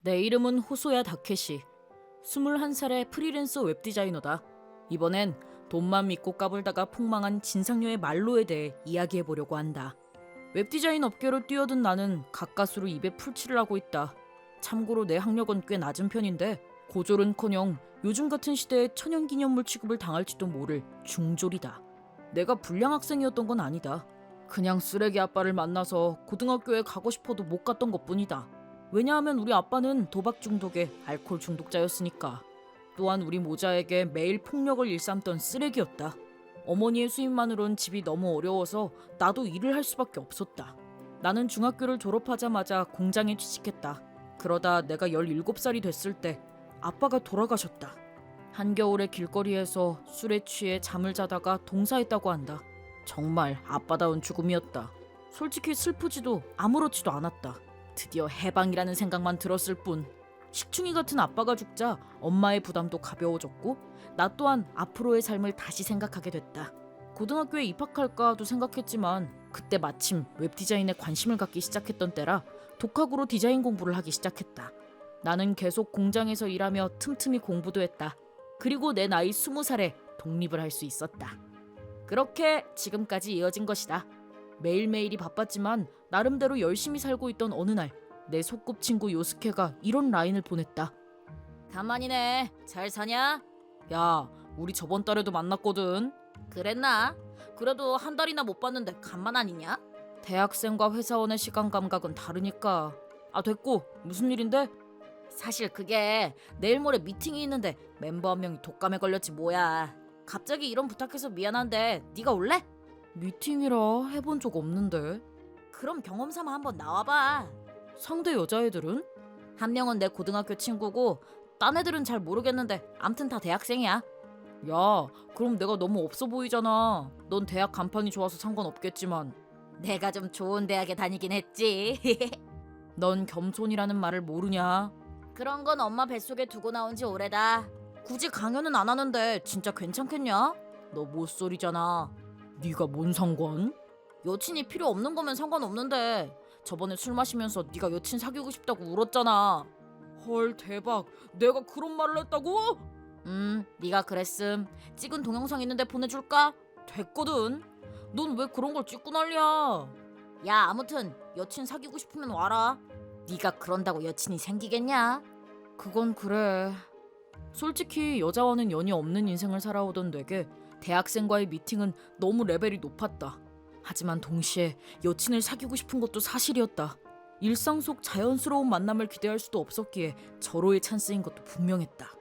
내 이름은 호소야 다케시. 21살의 프리랜서 웹디자이너다. 이번엔 돈만 믿고 까불다가 폭망한 진상녀의 말로에 대해 이야기해보려고 한다. 웹디자인 업계로 뛰어든 나는 가까스로 입에 풀칠을 하고 있다. 참고로 내 학력은 꽤 낮은 편인데 고졸은커녕 요즘 같은 시대에 천연기념물 취급을 당할지도 모를 중졸이다. 내가 불량 학생이었던 건 아니다. 그냥 쓰레기 아빠를 만나서 고등학교에 가고 싶어도 못 갔던 것뿐이다. 왜냐하면 우리 아빠는 도박 중독에 알코올 중독자였으니까. 또한 우리 모자에게 매일 폭력을 일삼던 쓰레기였다. 어머니의 수입만으론 집이 너무 어려워서 나도 일을 할 수밖에 없었다. 나는 중학교를 졸업하자마자 공장에 취직했다. 그러다 내가 17살이 됐을 때 아빠가 돌아가셨다. 한겨울에 길거리에서 술에 취해 잠을 자다가 동사했다고 한다. 정말 아빠다운 죽음이었다. 솔직히 슬프지도 아무렇지도 않았다. 드디어 해방이라는 생각만 들었을 뿐. 식충이 같은 아빠가 죽자 엄마의 부담도 가벼워졌고 나 또한 앞으로의 삶을 다시 생각하게 됐다. 고등학교에 입학할까도 생각했지만 그때 마침 웹디자인에 관심을 갖기 시작했던 때라 독학으로 디자인 공부를 하기 시작했다. 나는 계속 공장에서 일하며 틈틈이 공부도 했다. 그리고 내 나이 20살에 독립을 할 수 있었다. 그렇게 지금까지 이어진 것이다. 매일매일이 바빴지만 나름대로 열심히 살고 있던 어느 날 내 소꿉친구 요스케가 이런 라인을 보냈다. 가만히네. 잘 사냐? 야, 우리 저번 달에도 만났거든. 그랬나? 그래도 한 달이나 못 봤는데 간만 아니냐? 대학생과 회사원의 시간 감각은 다르니까. 아, 됐고 무슨 일인데? 사실 그게 내일 모레 미팅이 있는데 멤버 한 명이 독감에 걸렸지 뭐야. 갑자기 이런 부탁해서 미안한데 네가 올래? 미팅이라 해본 적 없는데. 그럼 경험 삼아 한번 나와봐. 상대 여자애들은? 한 명은 내 고등학교 친구고 딴 애들은 잘 모르겠는데 암튼 다 대학생이야. 야, 그럼 내가 너무 없어 보이잖아. 넌 대학 간판이 좋아서 상관없겠지만 내가 좀 좋은 대학에 다니긴 했지. 넌 겸손이라는 말을 모르냐? 그런 건 엄마 뱃속에 두고 나온 지 오래다. 굳이 강연은 안 하는데 진짜 괜찮겠냐? 너 못소리잖아. 네가 뭔 상관? 여친이 필요 없는 거면 상관없는데 저번에 술 마시면서 네가 여친 사귀고 싶다고 울었잖아. 헐, 대박. 내가 그런 말을 했다고? 네가 그랬음. 찍은 동영상 있는데 보내줄까? 됐거든. 넌 왜 그런 걸 찍고 난리야? 야, 아무튼 여친 사귀고 싶으면 와라. 네가 그런다고 여친이 생기겠냐? 그건 그래. 솔직히 여자와는 연이 없는 인생을 살아오던 내게 대학생과의 미팅은 너무 레벨이 높았다. 하지만 동시에 여친을 사귀고 싶은 것도 사실이었다. 일상 속 자연스러운 만남을 기대할 수도 없었기에 절호의 찬스인 것도 분명했다.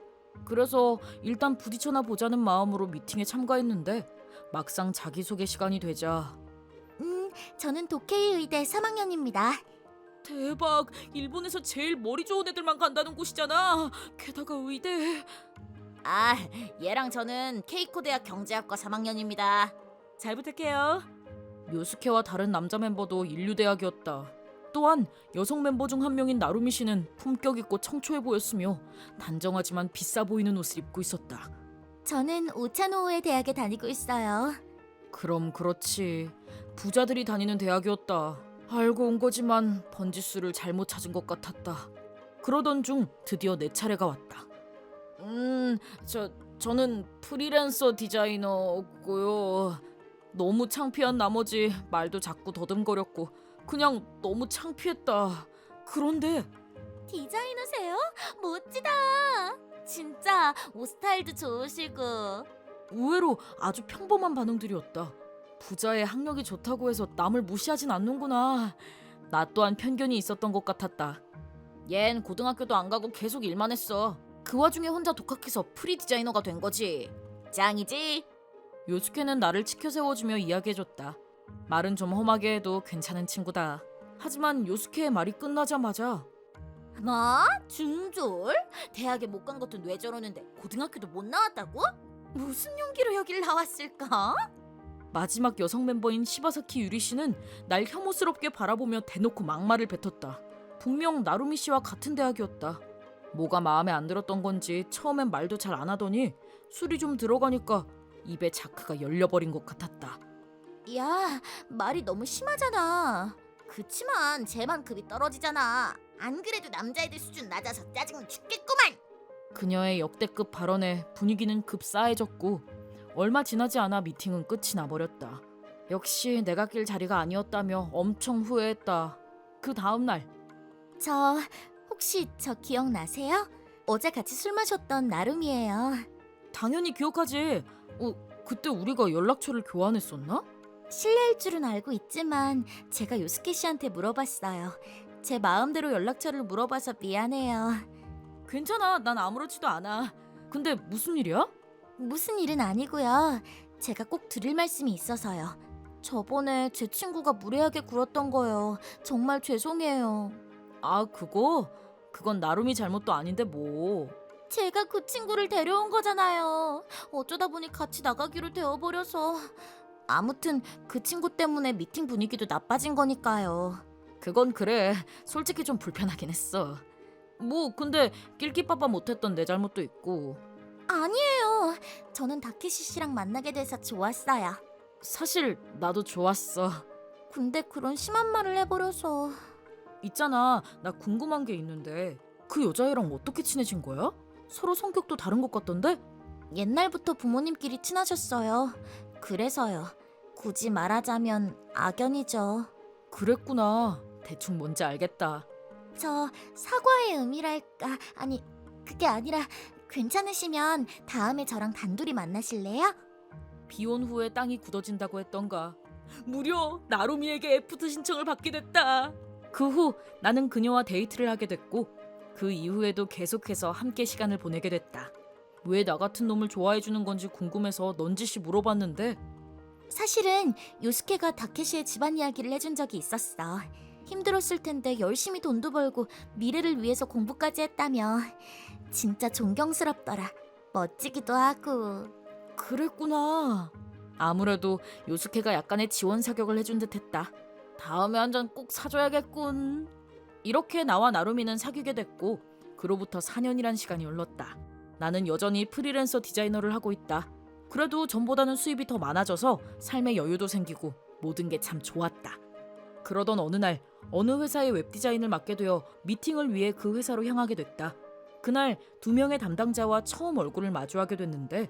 그래서 일단 부딪혀나 보자는 마음으로 미팅에 참가했는데 막상 자기소개 시간이 되자 저는 도케이 의대 3학년입니다. 대박! 일본에서 제일 머리 좋은 애들만 간다는 곳이잖아. 게다가 의대. 아, 얘랑 저는 케이코 대학 경제학과 3학년입니다. 잘 부탁해요. 요스케와 다른 남자 멤버도 인류대학이었다. 또한 여성 멤버 중 한 명인 나루미 씨는 품격 있고 청초해 보였으며 단정하지만 비싸 보이는 옷을 입고 있었다. 저는 오차노우의 대학에 다니고 있어요. 그럼 그렇지. 부자들이 다니는 대학이었다. 알고 온 거지만 번지수를 잘못 찾은 것 같았다. 그러던 중 드디어 내 차례가 왔다. 저는 프리랜서 디자이너고요. 너무 창피한 나머지 말도 자꾸 더듬거렸고 그냥 너무 창피했다. 그런데 디자이너세요? 멋지다. 진짜 옷 스타일도 좋으시고. 의외로 아주 평범한 반응들이었다. 부자의 학력이 좋다고 해서 남을 무시하진 않는구나. 나 또한 편견이 있었던 것 같았다. 얜 고등학교도 안 가고 계속 일만 했어. 그 와중에 혼자 독학해서 프리 디자이너가 된 거지. 짱이지? 요스케는 나를 치켜 세워주며 이야기해줬다. 말은 좀 험하게 해도 괜찮은 친구다. 하지만 요스케의 말이 끝나자마자 뭐? 중졸? 대학에 못 간 것도 왜 저러는데 고등학교도 못 나왔다고? 무슨 용기로 여길 나왔을까? 마지막 여성 멤버인 시바사키 유리 씨는 날 혐오스럽게 바라보며 대놓고 막말을 뱉었다. 분명 나루미 씨와 같은 대학이었다. 뭐가 마음에 안 들었던 건지 처음엔 말도 잘 안 하더니 술이 좀 들어가니까 입에 자크가 열려버린 것 같았다. 야, 말이 너무 심하잖아. 그치만 쟤만 급이 떨어지잖아. 안 그래도 남자애들 수준 낮아서 짜증 죽겠구만. 그녀의 역대급 발언에 분위기는 급 싸해졌고 얼마 지나지 않아 미팅은 끝이 나버렸다. 역시 내가 낄 자리가 아니었다며 엄청 후회했다. 그 다음 날 저 혹시 저 기억나세요? 어제 같이 술 마셨던 나름이에요. 당연히 기억하지. 그때 우리가 연락처를 교환했었나? 실례일 줄은 알고 있지만 제가 요스케 씨한테 물어봤어요. 제 마음대로 연락처를 물어봐서 미안해요. 괜찮아. 난 아무렇지도 않아. 근데 무슨 일이야? 무슨 일은 아니고요. 제가 꼭 드릴 말씀이 있어서요. 저번에 제 친구가 무례하게 굴었던 거요. 정말 죄송해요. 아, 그거? 그건 나름이 잘못도 아닌데 뭐. 제가 그 친구를 데려온 거잖아요. 어쩌다 보니 같이 나가기로 되어버려서. 아무튼 그 친구 때문에 미팅 분위기도 나빠진 거니까요. 그건 그래. 솔직히 좀 불편하긴 했어. 뭐 근데 낄끼빠빠 못했던 내 잘못도 있고. 아니에요. 저는 다케시 씨랑 만나게 돼서 좋았어요. 사실 나도 좋았어. 근데 그런 심한 말을 해버려서. 있잖아. 나 궁금한 게 있는데 그 여자애랑 어떻게 친해진 거야? 서로 성격도 다른 것 같던데? 옛날부터 부모님끼리 친하셨어요. 그래서요. 굳이 말하자면 악연이죠. 그랬구나. 대충 뭔지 알겠다. 저 사과의 의미랄까? 아니, 그게 아니라 괜찮으시면 다음에 저랑 단둘이 만나실래요? 비온 후에 땅이 굳어진다고 했던가. 무려 나루미에게 애프터 신청을 받게 됐다. 그 후 나는 그녀와 데이트를 하게 됐고 그 이후에도 계속해서 함께 시간을 보내게 됐다. 왜 나 같은 놈을 좋아해 주는 건지 궁금해서 넌지시 물어봤는데 사실은 요스케가 다케시의 집안 이야기를 해준 적이 있었어. 힘들었을 텐데 열심히 돈도 벌고 미래를 위해서 공부까지 했다며. 진짜 존경스럽더라. 멋지기도 하고. 그랬구나. 아무래도 요스케가 약간의 지원 사격을 해준 듯했다. 다음에 한 잔 꼭 사줘야겠군. 이렇게 나와 나루미는 사귀게 됐고 그로부터 4년이란 시간이 흘렀다. 나는 여전히 프리랜서 디자이너를 하고 있다. 그래도 전보다는 수입이 더 많아져서 삶의 여유도 생기고 모든 게 참 좋았다. 그러던 어느 날 어느 회사의 웹디자인을 맡게 되어 미팅을 위해 그 회사로 향하게 됐다. 그날 2명의 담당자와 처음 얼굴을 마주하게 됐는데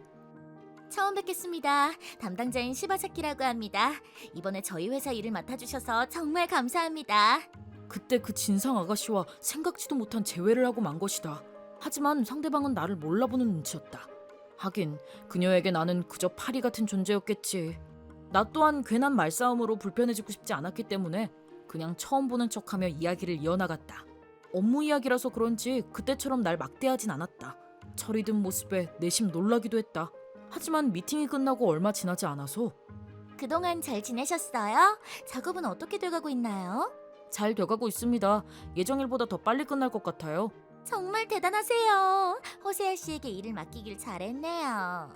처음 뵙겠습니다. 담당자인 시바사키라고 합니다. 이번에 저희 회사 일을 맡아주셔서 정말 감사합니다. 그때 그 진상 아가씨와 생각지도 못한 재회를 하고 만 것이다. 하지만 상대방은 나를 몰라보는 눈치였다. 하긴 그녀에게 나는 그저 파리 같은 존재였겠지. 나 또한 괜한 말싸움으로 불편해지고 싶지 않았기 때문에 그냥 처음 보는 척하며 이야기를 이어나갔다. 업무 이야기라서 그런지 그때처럼 날 막대하진 않았다. 철이 든 모습에 내심 놀라기도 했다. 하지만 미팅이 끝나고 얼마 지나지 않아서 그동안 잘 지내셨어요? 작업은 어떻게 돼가고 있나요? 잘 돼가고 있습니다. 예정일보다 더 빨리 끝날 것 같아요. 정말 대단하세요. 호세아 씨에게 일을 맡기길 잘했네요.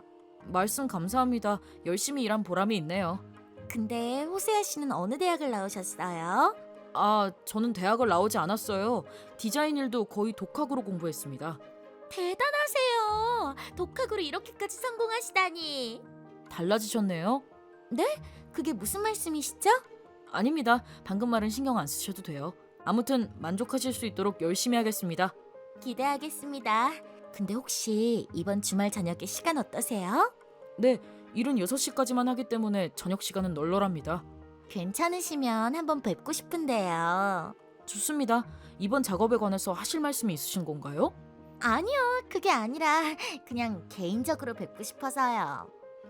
말씀 감사합니다. 열심히 일한 보람이 있네요. 근데 호세아 씨는 어느 대학을 나오셨어요? 아, 저는 대학을 나오지 않았어요. 디자인 일도 거의 독학으로 공부했습니다. 대단하세요. 독학으로 이렇게까지 성공하시다니. 달라지셨네요? 그게 무슨 말씀이시죠? 아닙니다. 방금 말은 신경 안 쓰셔도 돼요. 아무튼 만족하실 수 있도록 열심히 하겠습니다. 기대하겠습니다. 근데 혹시 이번 주말 저녁에 시간 어떠세요? 네, 일은 6시까지만 하기 때문에 저녁 시간은 널널합니다. 괜찮으시면 한번 뵙고 싶은데요. 좋습니다. 이번 작업에 관해서 하실 말씀이 있으신 건가요? 아니요, 그게 아니라 그냥 개인적으로 뵙고 싶어서요.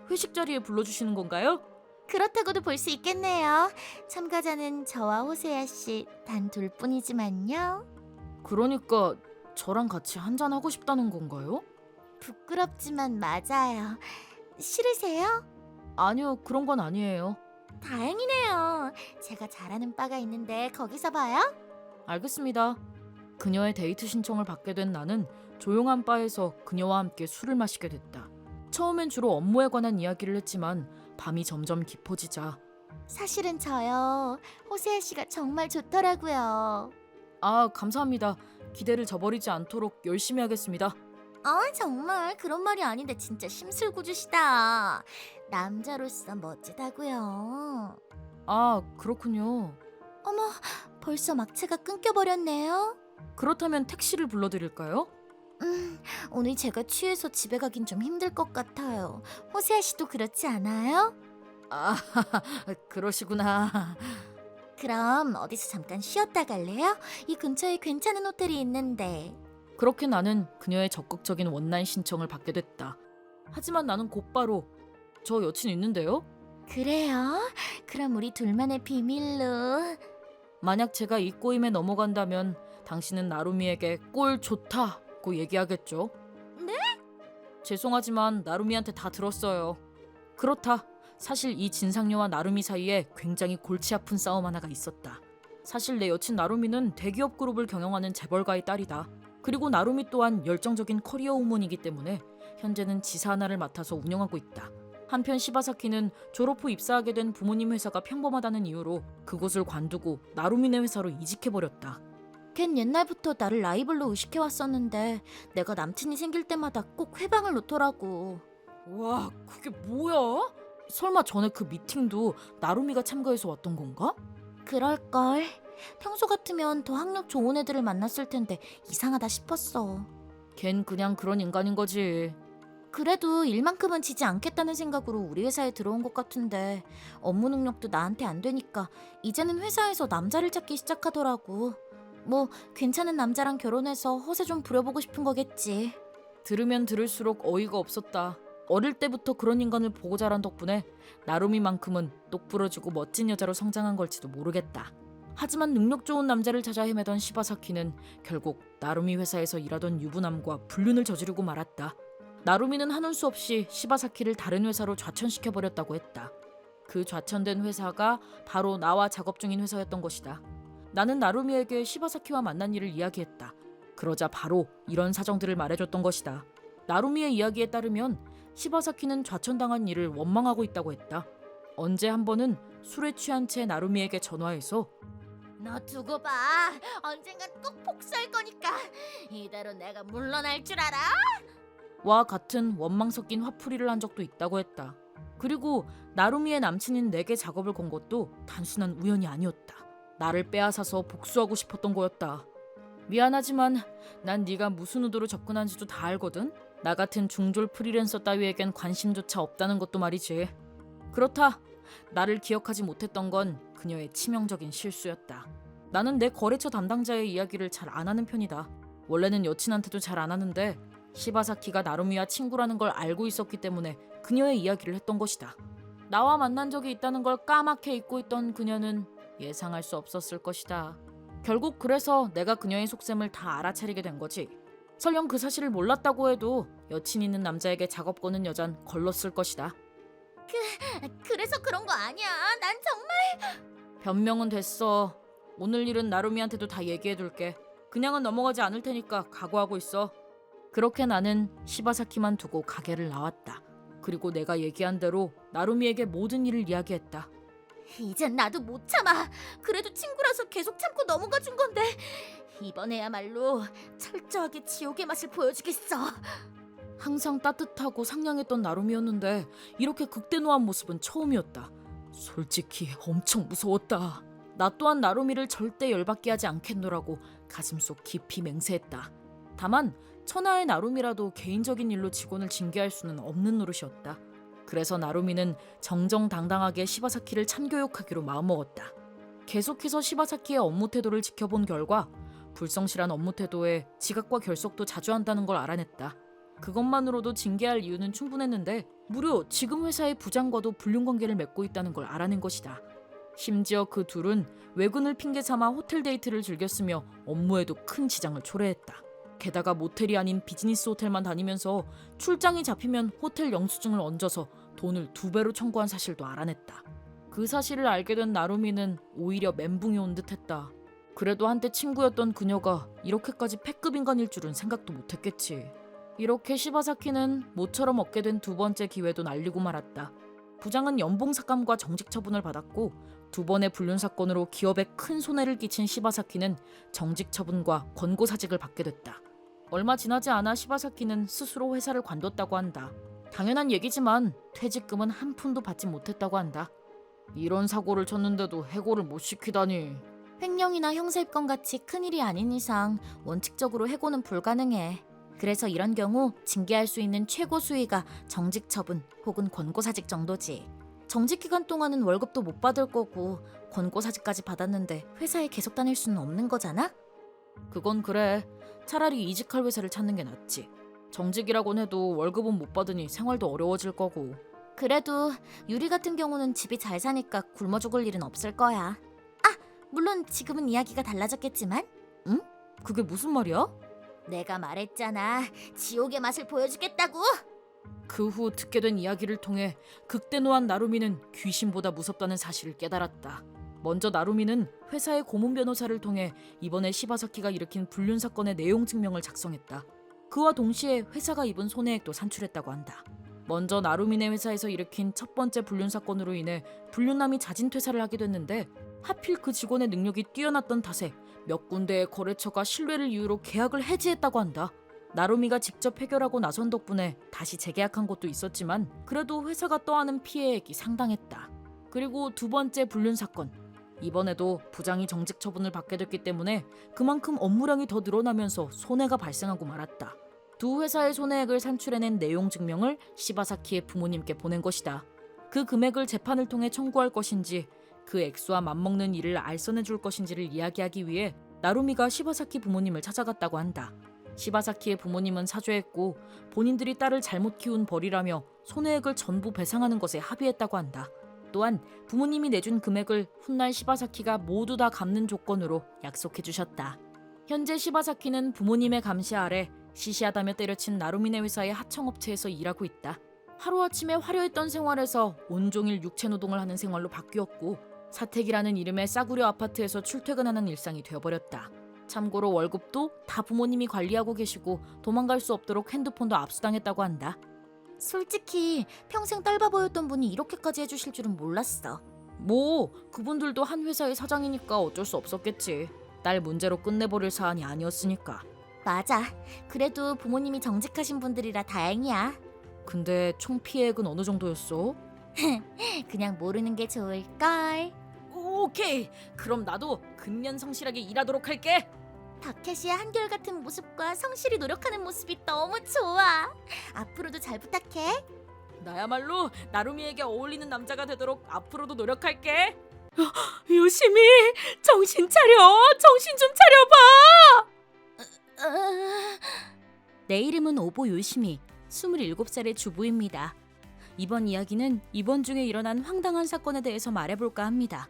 회식 자리에 불러주시는 건가요? 그렇다고도 볼 수 있겠네요. 참가자는 저와 호세아 씨 단 둘뿐이지만요. 그러니까 저랑 같이 한잔하고 싶다는 건가요? 부끄럽지만 맞아요. 싫으세요? 아니요, 그런 건 아니에요. 다행이네요. 제가 잘하는 바가 있는데 거기서 봐요. 알겠습니다. 그녀의 데이트 신청을 받게 된 나는 조용한 바에서 그녀와 함께 술을 마시게 됐다. 처음엔 주로 업무에 관한 이야기를 했지만 밤이 점점 깊어지자 사실은 저요. 호세아 씨가 정말 좋더라고요. 아, 감사합니다. 기대를 저버리지 않도록 열심히 하겠습니다. 정말 그런 말이 아닌데 진짜 심술궂으시다. 남자로서 멋지다고요. 아, 그렇군요. 어머, 벌써 막차가 끊겨버렸네요. 그렇다면 택시를 불러드릴까요? 오늘 제가 취해서 집에 가긴 좀 힘들 것 같아요. 호세아 씨도 그렇지 않아요? 아, 그러시구나. 그럼 어디서 잠깐 쉬었다 갈래요? 이 근처에 괜찮은 호텔이 있는데. 그렇게 나는 그녀의 적극적인 원나잇 신청을 받게 됐다. 하지만 나는 곧바로 저 여친 있는데요? 그래요? 그럼 우리 둘만의 비밀로. 만약 제가 이 꼬임에 넘어간다면 당신은 나루미에게 꼴 좋다고 얘기하겠죠? 네? 죄송하지만 나루미한테 다 들었어요. 그렇다. 사실 이 진상녀와 나루미 사이에 굉장히 골치 아픈 싸움 하나가 있었다. 사실 내 여친 나루미는 대기업 그룹을 경영하는 재벌가의 딸이다. 그리고 나루미 또한 열정적인 커리어 우먼이기 때문에 현재는 지사 하나를 맡아서 운영하고 있다. 한편 시바사키는 졸업 후 입사하게 된 부모님 회사가 평범하다는 이유로 그곳을 관두고 나루미네 회사로 이직해버렸다. 걘 옛날부터 나를 라이벌로 의식해왔었는데 내가 남친이 생길 때마다 꼭 회방을 놓더라고. 와, 그게 뭐야? 설마 전에 그 미팅도 나루미가 참가해서 왔던 건가? 그럴걸. 평소 같으면 더 학력 좋은 애들을 만났을 텐데 이상하다 싶었어. 걘 그냥 그런 인간인 거지. 그래도 일만큼은 지지 않겠다는 생각으로 우리 회사에 들어온 것 같은데 업무 능력도 나한테 안 되니까 이제는 회사에서 남자를 찾기 시작하더라고. 뭐 괜찮은 남자랑 결혼해서 허세 좀 부려보고 싶은 거겠지. 들으면 들을수록 어이가 없었다. 어릴 때부터 그런 인간을 보고 자란 덕분에 나루미만큼은 똑부러지고 멋진 여자로 성장한 걸지도 모르겠다. 하지만 능력 좋은 남자를 찾아 헤매던 시바사키는 결국 나루미 회사에서 일하던 유부남과 불륜을 저지르고 말았다. 나루미는 하는 수 없이 시바사키를 다른 회사로 좌천시켜버렸다고 했다. 그 좌천된 회사가 바로 나와 작업 중인 회사였던 것이다. 나는 나루미에게 시바사키와 만난 일을 이야기했다. 그러자 바로 이런 사정들을 말해줬던 것이다. 나루미의 이야기에 따르면 시바사키는 좌천당한 일을 원망하고 있다고 했다. 언제 한 번은 술에 취한 채 나루미에게 전화해서 너 두고 봐. 언젠간 꼭 복수할 거니까. 이대로 내가 물러날 줄 알아? 와 같은 원망 섞인 화풀이를 한 적도 있다고 했다. 그리고 나루미의 남친인 내게 작업을 건 것도 단순한 우연이 아니었다. 나를 빼앗아서 복수하고 싶었던 거였다. 미안하지만 난 네가 무슨 의도로 접근한지도 다 알거든. 나 같은 중졸 프리랜서 따위에겐 관심조차 없다는 것도 말이지. 그렇다. 나를 기억하지 못했던 건 그녀의 치명적인 실수였다. 나는 내 거래처 담당자의 이야기를 잘 안 하는 편이다. 원래는 여친한테도 잘 안 하는데 시바사키가 나루미와 친구라는 걸 알고 있었기 때문에 그녀의 이야기를 했던 것이다. 나와 만난 적이 있다는 걸 까맣게 잊고 있던 그녀는 예상할 수 없었을 것이다. 결국 그래서 내가 그녀의 속셈을 다 알아차리게 된 거지. 설령 그 사실을 몰랐다고 해도 여친 있는 남자에게 작업 거는 여잔 걸렀을 것이다. 그래서 그런 거 아니야. 난 정말. 변명은 됐어. 오늘 일은 나루미한테도 다 얘기해둘게. 그냥은 넘어가지 않을 테니까 각오하고 있어. 그렇게 나는 시바사키만 두고 가게를 나왔다. 그리고 내가 얘기한 대로 나루미에게 모든 일을 이야기했다. 이젠 나도 못 참아. 그래도 친구라서 계속 참고 넘어가 준 건데 이번에야말로 철저하게 지옥의 맛을 보여주겠어. 항상 따뜻하고 상냥했던 나루미였는데 이렇게 극대노한 모습은 처음이었다. 솔직히 엄청 무서웠다. 나 또한 나루미를 절대 열받게 하지 않겠노라고 가슴속 깊이 맹세했다. 다만 천하의 나루미라도 개인적인 일로 직원을 징계할 수는 없는 노릇이었다. 그래서 나루미는 정정당당하게 시바사키를 참교육하기로 마음먹었다. 계속해서 시바사키의 업무 태도를 지켜본 결과 불성실한 업무 태도에 지각과 결석도 자주 한다는 걸 알아냈다. 그것만으로도 징계할 이유는 충분했는데 무려 지금 회사의 부장과도 불륜관계를 맺고 있다는 걸 알아낸 것이다. 심지어 그 둘은 외근을 핑계삼아 호텔 데이트를 즐겼으며 업무에도 큰 지장을 초래했다. 게다가 모텔이 아닌 비즈니스 호텔만 다니면서 출장이 잡히면 호텔 영수증을 얹어서 돈을 2배로 청구한 사실도 알아냈다. 그 사실을 알게 된 나루미는 오히려 멘붕이 온 듯했다. 그래도 한때 친구였던 그녀가 이렇게까지 패급 인간일 줄은 생각도 못했겠지. 이렇게 시바사키는 모처럼 얻게 된 2번째 기회도 날리고 말았다. 부장은 연봉 삭감과 정직 처분을 받았고 2번의 불륜 사건으로 기업에 큰 손해를 끼친 시바사키는 정직 처분과 권고사직을 받게 됐다. 얼마 지나지 않아 시바사키는 스스로 회사를 관뒀다고 한다. 당연한 얘기지만 퇴직금은 한 푼도 받지 못했다고 한다. 이런 사고를 쳤는데도 해고를 못 시키다니. 횡령이나 형사입건 같이 큰일이 아닌 이상 원칙적으로 해고는 불가능해. 그래서 이런 경우 징계할 수 있는 최고 수위가 정직 처분 혹은 권고사직 정도지. 정직 기간 동안은 월급도 못 받을 거고 권고사직까지 받았는데 회사에 계속 다닐 수는 없는 거잖아? 그건 그래. 차라리 이직할 회사를 찾는 게 낫지. 정직이라곤 해도 월급은 못 받으니 생활도 어려워질 거고. 그래도 유리 같은 경우는 집이 잘 사니까 굶어 죽을 일은 없을 거야. 아, 물론 지금은 이야기가 달라졌겠지만. 응? 그게 무슨 말이야? 내가 말했잖아. 지옥의 맛을 보여주겠다고. 그 후 듣게 된 이야기를 통해 극대노한 나루미는 귀신보다 무섭다는 사실을 깨달았다. 먼저 나루미는 회사의 고문 변호사를 통해 이번에 시바사키가 일으킨 불륜 사건의 내용 증명을 작성했다. 그와 동시에 회사가 입은 손해액도 산출했다고 한다. 먼저 나루미네 회사에서 일으킨 첫 번째 불륜 사건으로 인해 불륜남이 자진 퇴사를 하게 됐는데 하필 그 직원의 능력이 뛰어났던 탓에 몇 군데의 거래처가 신뢰를 이유로 계약을 해지했다고 한다. 나루미가 직접 해결하고 나선 덕분에 다시 재계약한 곳도 있었지만 그래도 회사가 떠안은 피해액이 상당했다. 그리고 두 번째 불륜 사건. 이번에도 부장이 정직 처분을 받게 됐기 때문에 그만큼 업무량이 더 늘어나면서 손해가 발생하고 말았다. 두 회사의 손해액을 산출해낸 내용 증명을 시바사키의 부모님께 보낸 것이다. 그 금액을 재판을 통해 청구할 것인지 그 액수와 맞먹는 일을 알선해줄 것인지를 이야기하기 위해 나루미가 시바사키 부모님을 찾아갔다고 한다. 시바사키의 부모님은 사죄했고 본인들이 딸을 잘못 키운 벌이라며 손해액을 전부 배상하는 것에 합의했다고 한다. 또한 부모님이 내준 금액을 훗날 시바사키가 모두 다 갚는 조건으로 약속해주셨다. 현재 시바사키는 부모님의 감시 아래 시시하다며 때려친 나루미네 회사의 하청업체에서 일하고 있다. 하루아침에 화려했던 생활에서 온종일 육체노동을 하는 생활로 바뀌었고 사택이라는 이름의 싸구려 아파트에서 출퇴근하는 일상이 되어버렸다. 참고로 월급도 다 부모님이 관리하고 계시고 도망갈 수 없도록 핸드폰도 압수당했다고 한다. 솔직히 평생 딸바보였던 분이 이렇게까지 해주실 줄은 몰랐어. 뭐 그분들도 한 회사의 사장이니까 어쩔 수 없었겠지. 딸 문제로 끝내버릴 사안이 아니었으니까. 맞아. 그래도 부모님이 정직하신 분들이라 다행이야. 근데 총 피해액은 어느 정도였어? 그냥 모르는 게 좋을걸. 오케이. 그럼 나도 근면 성실하게 일하도록 할게. 다케시의 한결같은 모습과 성실히 노력하는 모습이 너무 좋아. 앞으로도 잘 부탁해. 나야말로 나루미에게 어울리는 남자가 되도록 앞으로도 노력할게. 요시미, 정신 차려. 정신 좀 차려봐. 내 이름은 오보 요시미, 27살의 주부입니다. 이번 이야기는 이번 중에 일어난 황당한 사건에 대해서 말해볼까 합니다.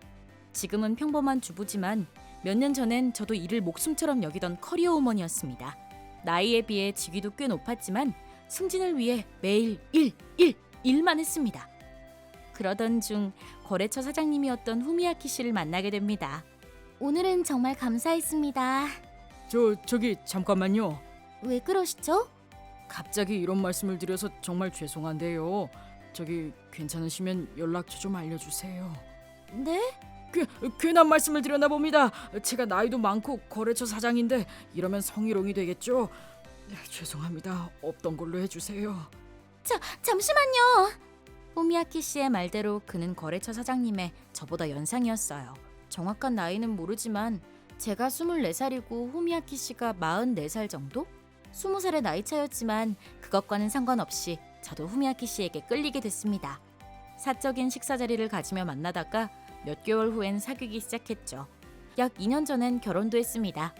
지금은 평범한 주부지만 몇 년 전엔 저도 일을 목숨처럼 여기던 커리어 우먼이었습니다. 나이에 비해 직위도 꽤 높았지만 승진을 위해 매일 일만 했습니다. 그러던 중 거래처 사장님이었던 후미야키 씨를 만나게 됩니다. 오늘은 정말 감사했습니다. 저기 잠깐만요. 왜 그러시죠? 갑자기 이런 말씀을 드려서 정말 죄송한데요. 저기 괜찮으시면 연락처 좀 알려주세요. 네? 괜한 말씀을 드렸나 봅니다. 제가 나이도 많고 거래처 사장인데 이러면 성희롱이 되겠죠? 죄송합니다. 없던 걸로 해주세요. 잠시만요. 후미야키 씨의 말대로 그는 거래처 사장님의 저보다 연상이었어요. 정확한 나이는 모르지만 제가 24살이고 후미야키 씨가 44살 정도? 20살의 나이 차였지만 그것과는 상관없이 저도 후미야키 씨에게 끌리게 됐습니다. 사적인 식사 자리를 가지며 만나다가 몇 개월 후엔 사귀기 시작했죠. 약 2년 전엔 결혼도 했습니다.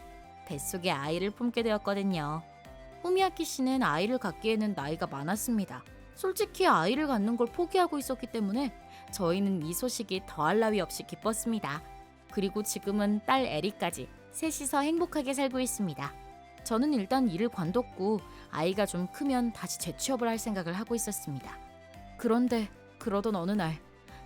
뱃속에 아이를 품게 되었거든요. 후미야키 씨는 아이를 갖기에는 나이가 많았습니다. 솔직히 아이를 갖는 걸 포기하고 있었기 때문에 저희는 이 소식이 더할 나위 없이 기뻤습니다. 그리고 지금은 딸 에리까지 셋이서 행복하게 살고 있습니다. 저는 일단 일을 관뒀고 아이가 좀 크면 다시 재취업을 할 생각을 하고 있었습니다. 그런데 그러던 어느 날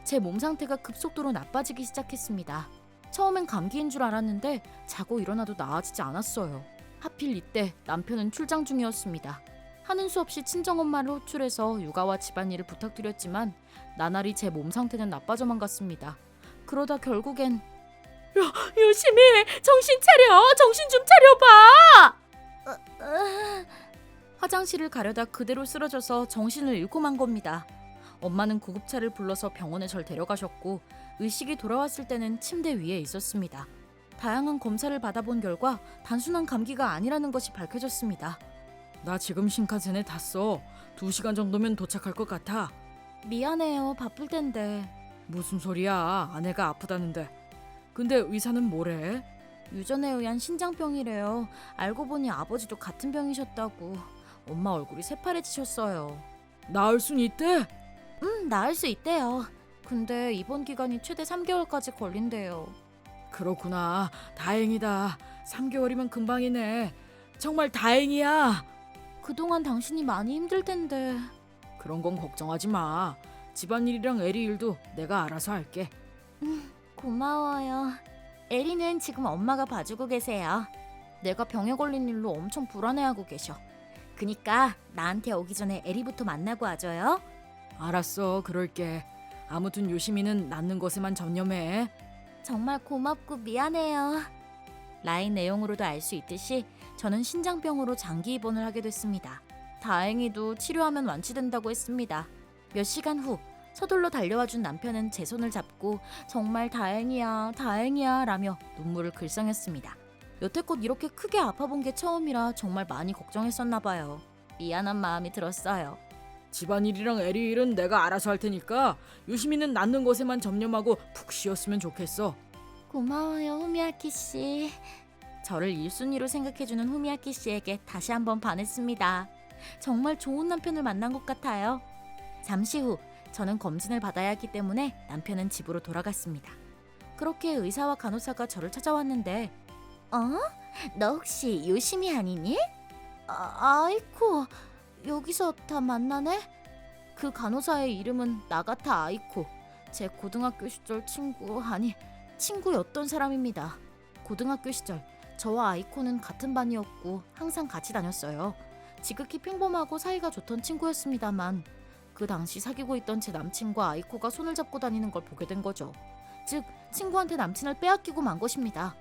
제 몸 상태가 급속도로 나빠지기 시작했습니다. 처음엔 감기인 줄 알았는데 자고 일어나도 나아지지 않았어요. 하필 이때 남편은 출장 중이었습니다. 하는 수 없이 친정엄마를 호출해서 육아와 집안일을 부탁드렸지만 나날이 제 몸 상태는 나빠져만 갔습니다. 그러다 결국엔 요시미, 정신 차려! 정신 좀 차려봐! 화장실을 가려다 그대로 쓰러져서 정신을 잃고 만 겁니다. 엄마는 구급차를 불러서 병원에 절 데려가셨고 의식이 돌아왔을 때는 침대 위에 있었습니다. 다양한 검사를 받아본 결과 단순한 감기가 아니라는 것이 밝혀졌습니다. 나 지금 신칸센에 탔어. 2시간 정도면 도착할 것 같아. 미안해요. 바쁠 텐데. 무슨 소리야. 아내가 아프다는데. 근데 의사는 뭐래? 유전에 의한 신장병이래요. 알고 보니 아버지도 같은 병이셨다고. 엄마 얼굴이 새파래지셨어요. 나을 순 있대? 나을 수 있대요. 근데 입원 기간이 최대 3개월까지 걸린대요. 그렇구나. 다행이다. 3개월이면 금방이네. 정말 다행이야. 그동안 당신이 많이 힘들 텐데. 그런 건 걱정하지 마. 집안일이랑 에리 일도 내가 알아서 할게. 고마워요. 에리는 지금 엄마가 봐주고 계세요. 내가 병에 걸린 일로 엄청 불안해하고 계셔. 그니까 나한테 오기 전에 에리부터 만나고 와줘요. 알았어. 그럴게. 아무튼 요시미는 낫는 것에만 전념해. 정말 고맙고 미안해요. 라인 내용으로도 알 수 있듯이 저는 신장병으로 장기 입원을 하게 됐습니다. 다행히도 치료하면 완치된다고 했습니다. 몇 시간 후 서둘러 달려와준 남편은 제 손을 잡고 정말 다행이야, 다행이야 라며 눈물을 글썽였습니다. 여태껏 이렇게 크게 아파본 게 처음이라 정말 많이 걱정했었나 봐요. 미안한 마음이 들었어요. 집안일이랑 에리 일은 내가 알아서 할 테니까 요시미는 낫는 것에만 전념하고 푹 쉬었으면 좋겠어. 고마워요, 후미야키 씨. 저를 1순위로 생각해주는 후미야키 씨에게 다시 한번 반했습니다. 정말 좋은 남편을 만난 것 같아요. 잠시 후 저는 검진을 받아야 하기 때문에 남편은 집으로 돌아갔습니다. 그렇게 의사와 간호사가 저를 찾아왔는데 너 혹시 요시미 아니니? 아이코, 여기서 다 만나네? 그 간호사의 이름은 나가타 아이코. 제 고등학교 시절 친구였던 사람입니다. 고등학교 시절 저와 아이코는 같은 반이었고 항상 같이 다녔어요. 지극히 평범하고 사이가 좋던 친구였습니다만 그 당시 사귀고 있던 제 남친과 아이코가 손을 잡고 다니는 걸 보게 된 거죠. 즉 친구한테 남친을 빼앗기고 만 것입니다.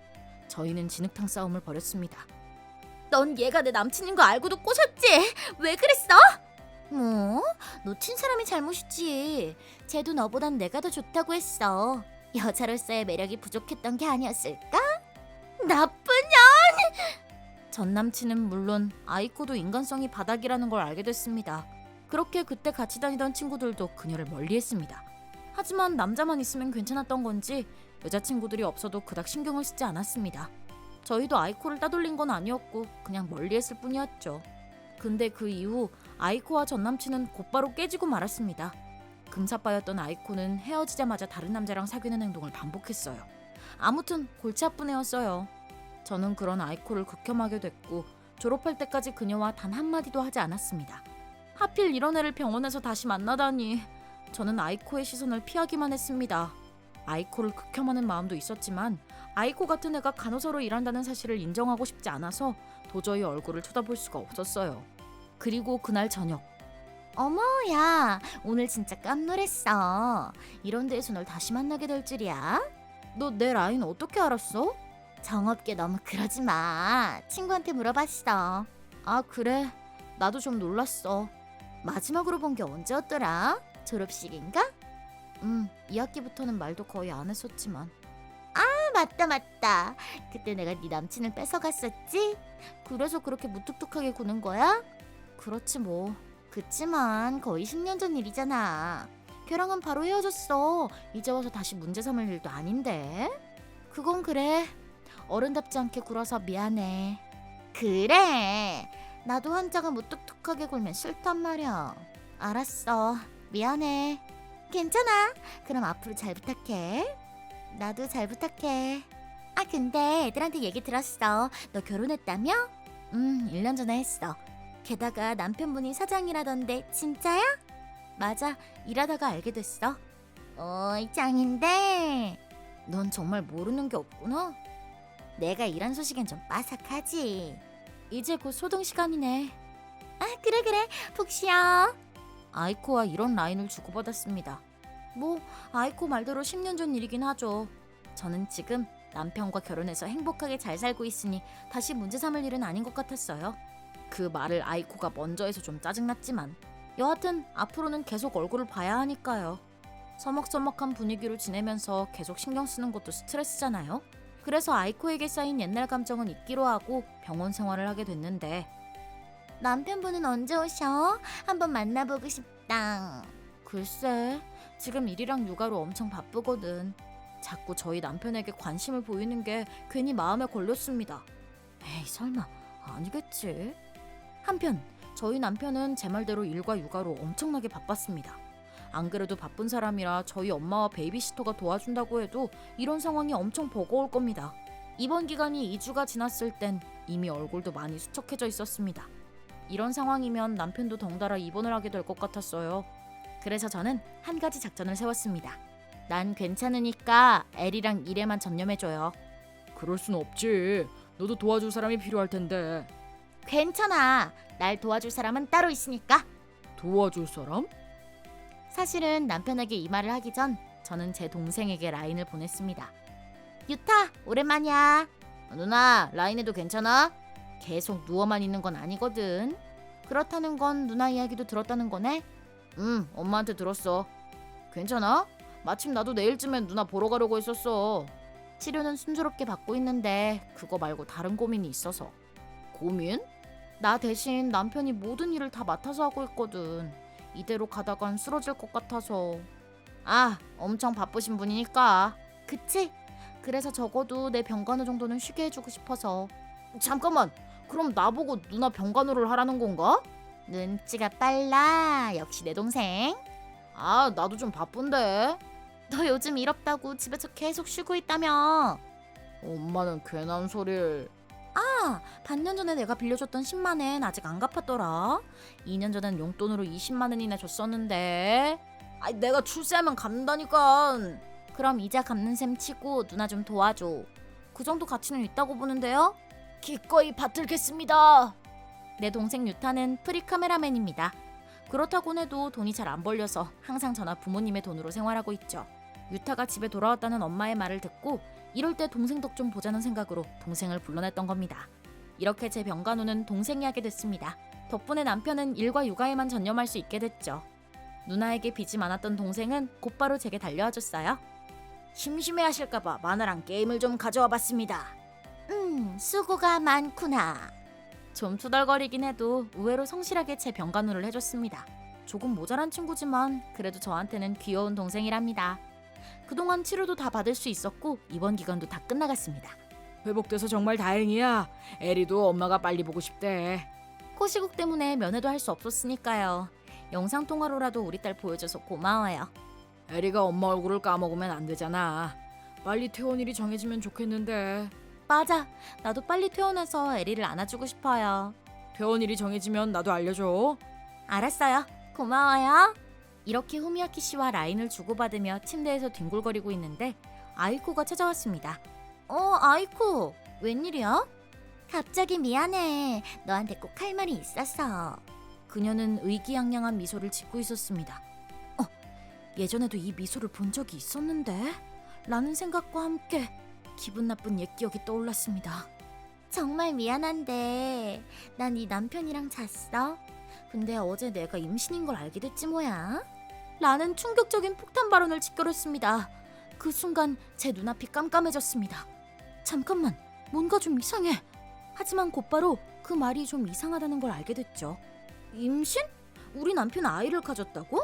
저희는 진흙탕 싸움을 벌였습니다. 넌 얘가 내 남친인 거 알고도 꼬셨지? 왜 그랬어? 뭐? 놓친 사람이 잘못이지. 쟤도 너보단 내가 더 좋다고 했어. 여자로서의 매력이 부족했던 게 아니었을까? 나쁜 년! 전 남친은 물론 아이코도 인간성이 바닥이라는 걸 알게 됐습니다. 그렇게 그때 같이 다니던 친구들도 그녀를 멀리했습니다. 하지만 남자만 있으면 괜찮았던 건지 여자친구들이 없어도 그닥 신경을 쓰지 않았습니다. 저희도 아이코를 따돌린 건 아니었고 그냥 멀리했을 뿐이었죠. 근데 그 이후 아이코와 전 남친은 곧바로 깨지고 말았습니다. 금사빠였던 아이코는 헤어지자마자 다른 남자랑 사귀는 행동을 반복했어요. 아무튼 골치 아픈 애였어요. 저는 그런 아이코를 극혐하게 됐고 졸업할 때까지 그녀와 단 한마디도 하지 않았습니다. 하필 이런 애를 병원에서 다시 만나다니. 저는 아이코의 시선을 피하기만 했습니다. 아이코를 극혐하는 마음도 있었지만 아이코 같은 애가 간호사로 일한다는 사실을 인정하고 싶지 않아서 도저히 얼굴을 쳐다볼 수가 없었어요. 그리고 그날 저녁. 어머, 야, 오늘 진짜 깜놀했어. 이런 데에서 널 다시 만나게 될 줄이야? 너 내 라인 어떻게 알았어? 정없게 너무 그러지 마. 친구한테 물어봤어. 아, 그래? 나도 좀 놀랐어. 마지막으로 본 게 언제였더라? 졸업식인가? 2학기부터는 말도 거의 안 했었지만. 아, 맞다. 그때 내가 네 남친을 뺏어갔었지? 그래서 그렇게 무뚝뚝하게 구는 거야? 그렇지 뭐. 그치만 거의 10년 전 일이잖아. 걔랑은 바로 헤어졌어. 이제 와서 다시 문제 삼을 일도 아닌데. 그건 그래. 어른답지 않게 굴어서 미안해. 그래. 나도 한자가 무뚝뚝하게 굴면 싫단 말이야. 알았어. 미안해. 괜찮아. 그럼 앞으로 잘 부탁해. 나도 잘 부탁해. 아, 근데 애들한테 얘기 들었어. 너 결혼했다며? 1년 전에 했어. 게다가 남편분이 사장이라던데 진짜야? 맞아. 일하다가 알게 됐어. 어이, 짱인데. 넌 정말 모르는 게 없구나. 내가 일한 소식엔 좀 빠삭하지. 이제 곧 소등 시간이네. 아, 그래. 푹 쉬어. 아이코와 이런 라인을 주고받았습니다. 뭐 아이코 말대로 10년 전 일이긴 하죠. 저는 지금 남편과 결혼해서 행복하게 잘 살고 있으니 다시 문제 삼을 일은 아닌 것 같았어요. 그 말을 아이코가 먼저 해서 좀 짜증났지만 여하튼 앞으로는 계속 얼굴을 봐야 하니까요. 서먹서먹한 분위기로 지내면서 계속 신경 쓰는 것도 스트레스잖아요. 그래서 아이코에게 쌓인 옛날 감정은 잊기로 하고 병원 생활을 하게 됐는데 남편분은 언제 오셔? 한번 만나보고 싶다. 글쎄, 지금 일이랑 육아로 엄청 바쁘거든. 자꾸 저희 남편에게 관심을 보이는 게 괜히 마음에 걸렸습니다. 에이, 설마 아니겠지? 한편 저희 남편은 제 말대로 일과 육아로 엄청나게 바빴습니다. 안 그래도 바쁜 사람이라 저희 엄마와 베이비시터가 도와준다고 해도 이런 상황이 엄청 버거울 겁니다. 입원 기간이 2주가 지났을 땐 이미 얼굴도 많이 수척해져 있었습니다. 이런 상황이면 남편도 덩달아 입원을 하게 될 것 같았어요. 그래서 저는 한 가지 작전을 세웠습니다. 난 괜찮으니까 에리랑 일에만 전념해줘요. 그럴 순 없지. 너도 도와줄 사람이 필요할 텐데. 괜찮아. 날 도와줄 사람은 따로 있으니까. 도와줄 사람? 사실은 남편에게 이 말을 하기 전 저는 제 동생에게 라인을 보냈습니다. 유타, 오랜만이야. 누나, 라인해도 괜찮아? 계속 누워만 있는 건 아니거든. 그렇다는 건 누나 이야기도 들었다는 거네? 엄마한테 들었어. 괜찮아? 마침 나도 내일쯤엔 누나 보러 가려고 했었어. 치료는 순조롭게 받고 있는데 그거 말고 다른 고민이 있어서. 고민? 나 대신 남편이 모든 일을 다 맡아서 하고 있거든. 이대로 가다간 쓰러질 것 같아서. 아, 엄청 바쁘신 분이니까. 그치? 그래서 적어도 내 병간호 정도는 쉬게 해주고 싶어서. 잠깐만, 그럼 나보고 누나 병간호를 하라는 건가? 눈치가 빨라. 역시 내 동생. 아, 나도 좀 바쁜데. 너 요즘 일 없다고 집에서 계속 쉬고 있다며. 엄마는 괜한 소리를. 아, 반년 전에 내가 빌려줬던 10만 원 아직 안 갚았더라. 2년 전엔 용돈으로 20만 원이나 줬었는데. 아, 내가 출세하면 갚는다니까. 그럼 이자 갚는 셈 치고 누나 좀 도와줘. 그 정도 가치는 있다고 보는데요. 기꺼이 받들겠습니다. 내 동생 유타는 프리카메라맨입니다. 그렇다곤 해도 돈이 잘 안 벌려서 항상 저나 부모님의 돈으로 생활하고 있죠. 유타가 집에 돌아왔다는 엄마의 말을 듣고 이럴 때 동생 덕 좀 보자는 생각으로 동생을 불러냈던 겁니다. 이렇게 제 병간호는 동생이 하게 됐습니다. 덕분에 남편은 일과 육아에만 전념할 수 있게 됐죠. 누나에게 빚이 많았던 동생은 곧바로 제게 달려와줬어요. 심심해하실까봐 만화랑 게임을 좀 가져와 봤습니다. 수고가 많구나. 좀 투덜거리긴 해도 의외로 성실하게 제 병간호를 해줬습니다. 조금 모자란 친구지만 그래도 저한테는 귀여운 동생이랍니다. 그동안 치료도 다 받을 수 있었고 입원 기간도 다 끝나갔습니다. 회복돼서 정말 다행이야. 에리도 엄마가 빨리 보고 싶대. 코시국 때문에 면회도 할 수 없었으니까요. 영상통화로라도 우리 딸 보여줘서 고마워요. 에리가 엄마 얼굴을 까먹으면 안 되잖아. 빨리 퇴원일이 정해지면 좋겠는데. 맞아. 나도 빨리 퇴원해서 에리를 안아주고 싶어요. 퇴원일이 정해지면 나도 알려줘. 알았어요. 고마워요. 이렇게 후미야키 씨와 라인을 주고받으며 침대에서 뒹굴거리고 있는데 아이코가 찾아왔습니다. 아이코. 웬일이야? 갑자기 미안해. 너한테 꼭 할 말이 있었어. 그녀는 의기양양한 미소를 짓고 있었습니다. 예전에도 이 미소를 본 적이 있었는데? 라는 생각과 함께 기분 나쁜 옛 기억이 떠올랐습니다. 정말 미안한데 난 네 남편이랑 잤어? 근데 어제 내가 임신인 걸 알게 됐지 뭐야? 라는 충격적인 폭탄 발언을 짓거렸습니다. 그 순간 제 눈앞이 깜깜해졌습니다. 잠깐만, 뭔가 좀 이상해. 하지만 곧바로 그 말이 좀 이상하다는 걸 알게 됐죠. 임신? 우리 남편 아이를 가졌다고?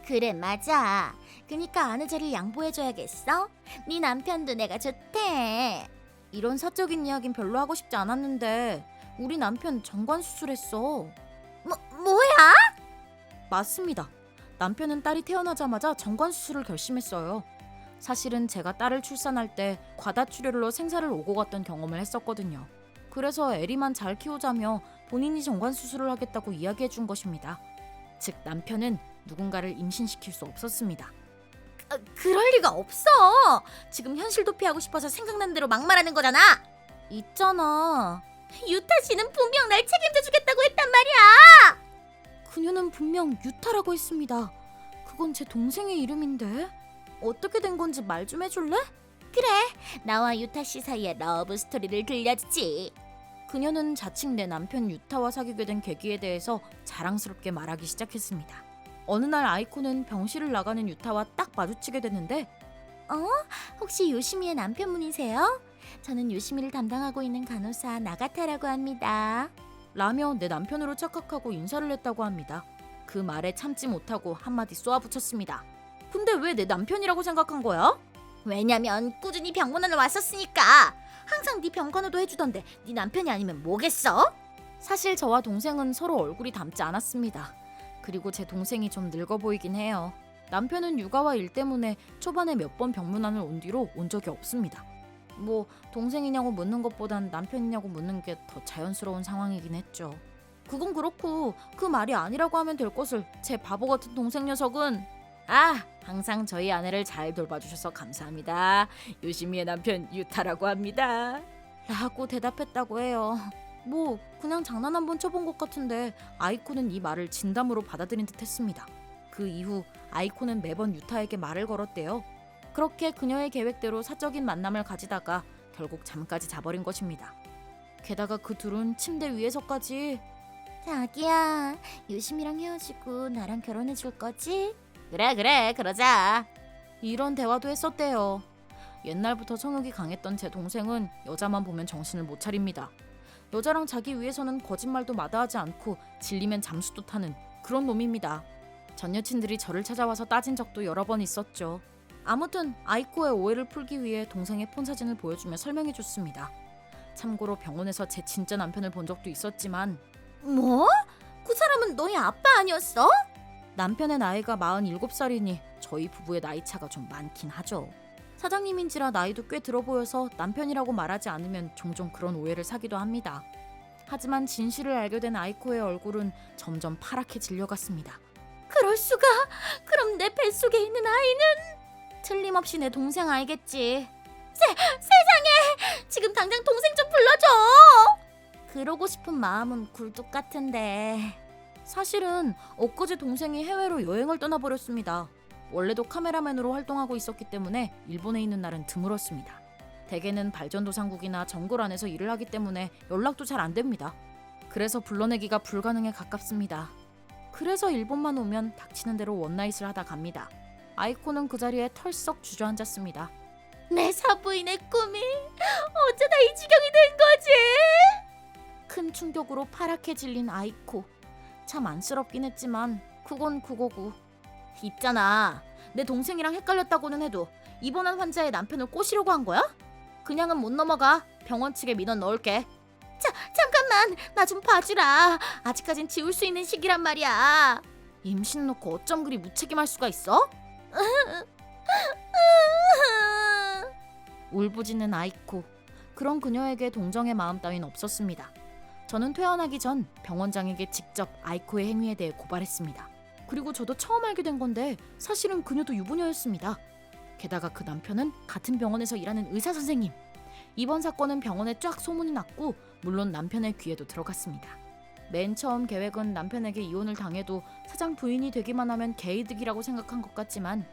그래, 맞아. 그니까 아내자를 양보해줘야겠어? 네 남편도 내가 좋대. 이런 사적인 이야긴 별로 하고 싶지 않았는데 우리 남편 정관 수술했어. 뭐야? 맞습니다. 남편은 딸이 태어나자마자 정관 수술을 결심했어요. 사실은 제가 딸을 출산할 때 과다출혈로 생사를 오고 갔던 경험을 했었거든요. 그래서 에리만 잘 키우자며 본인이 정관 수술을 하겠다고 이야기해 준 것입니다. 즉 남편은 누군가를 임신시킬 수 없었습니다. 그럴 리가 없어. 지금 현실도 피하고 싶어서 생각난 대로 막말하는 거잖아. 있잖아. 유타 씨는 분명 날 책임져 주겠다고 했단 말이야. 그녀는 분명 유타라고 했습니다. 그건 제 동생의 이름인데. 어떻게 된 건지 말 좀 해줄래? 그래, 나와 유타 씨 사이의 러브 스토리를 들려주지. 그녀는 자칭 내 남편 유타와 사귀게 된 계기에 대해서 자랑스럽게 말하기 시작했습니다. 어느 날 아이코는 병실을 나가는 유타와 딱 마주치게 됐는데 혹시 요시미의 남편분이세요? 저는 요시미를 담당하고 있는 간호사 나가타라고 합니다. 라며 내 남편으로 착각하고 인사를 했다고 합니다. 그 말에 참지 못하고 한마디 쏘아붙였습니다. 근데 왜 내 남편이라고 생각한 거야? 왜냐면 꾸준히 병원을 왔었으니까. 항상 네 병간호도 해주던데 네 남편이 아니면 뭐겠어? 사실 저와 동생은 서로 얼굴이 닮지 않았습니다. 그리고 제 동생이 좀 늙어 보이긴 해요. 남편은 육아와 일 때문에 초반에 몇 번 병문안을 온 뒤로 온 적이 없습니다. 뭐 동생이냐고 묻는 것보단 남편이냐고 묻는 게 더 자연스러운 상황이긴 했죠. 그건 그렇고 그 말이 아니라고 하면 될 것을 제 바보 같은 동생 녀석은 항상 저희 아내를 잘 돌봐주셔서 감사합니다. 요시미의 남편 유타라고 합니다. 라고 대답했다고 해요. 뭐 그냥 장난 한번 쳐본 것 같은데 아이코는 이 말을 진담으로 받아들인 듯 했습니다. 그 이후 아이코는 매번 유타에게 말을 걸었대요. 그렇게 그녀의 계획대로 사적인 만남을 가지다가 결국 잠까지 자버린 것입니다. 게다가 그 둘은 침대 위에서까지 자기야, 요시미랑 헤어지고 나랑 결혼해 줄 거지? 그래 그러자 이런 대화도 했었대요. 옛날부터 성욕이 강했던 제 동생은 여자만 보면 정신을 못 차립니다. 여자랑 자기 위해서는 거짓말도 마다하지 않고 질리면 잠수도 타는 그런 놈입니다. 전 여친들이 저를 찾아와서 따진 적도 여러 번 있었죠. 아무튼 아이코의 오해를 풀기 위해 동생의 폰 사진을 보여주며 설명해줬습니다. 참고로 병원에서 제 진짜 남편을 본 적도 있었지만 뭐? 그 사람은 너희 아빠 아니었어? 남편의 나이가 47살이니 저희 부부의 나이 차가 좀 많긴 하죠. 사장님인지라 나이도 꽤 들어 보여서 남편이라고 말하지 않으면 종종 그런 오해를 사기도 합니다. 하지만 진실을 알게 된 아이코의 얼굴은 점점 파랗게 질려갔습니다. 그럴 수가? 그럼 내 뱃속에 있는 아이는? 틀림없이 내 동생 알겠지. 세상에! 지금 당장 동생 좀 불러줘! 그러고 싶은 마음은 굴뚝 같은데. 사실은 엊그제 동생이 해외로 여행을 떠나버렸습니다. 원래도 카메라맨으로 활동하고 있었기 때문에 일본에 있는 날은 드물었습니다. 대개는 발전도상국이나 정글 안에서 일을 하기 때문에 연락도 잘 안 됩니다. 그래서 불러내기가 불가능에 가깝습니다. 그래서 일본만 오면 닥치는 대로 원나잇을 하다 갑니다. 아이코는 그 자리에 털썩 주저앉았습니다. 내 사부인의 꿈이 어쩌다 이 지경이 된 거지? 큰 충격으로 파랗게 질린 아이코. 참 안쓰럽긴 했지만 그건 그거고. 있잖아, 내 동생이랑 헷갈렸다고는 해도 입원한 환자의 남편을 꼬시려고 한 거야? 그냥은 못 넘어가. 병원 측에 민원 넣을게. 잠깐만, 나 좀 봐주라. 아직까진 지울 수 있는 시기란 말이야. 임신 놓고 어쩜 그리 무책임할 수가 있어? 울부짖는 아이코. 그런 그녀에게 동정의 마음 따윈 없었습니다. 저는 퇴원하기 전 병원장에게 직접 아이코의 행위에 대해 고발했습니다. 그리고 저도 처음 알게 된 건데 사실은 그녀도 유부녀였습니다. 게다가 그 남편은 같은 병원에서 일하는 의사 선생님. 이번 사건은 병원에 쫙 소문이 났고 물론 남편의 귀에도 들어갔습니다. 맨 처음 계획은 남편에게 이혼을 당해도 사장 부인이 되기만 하면 개이득이라고 생각한 것 같지만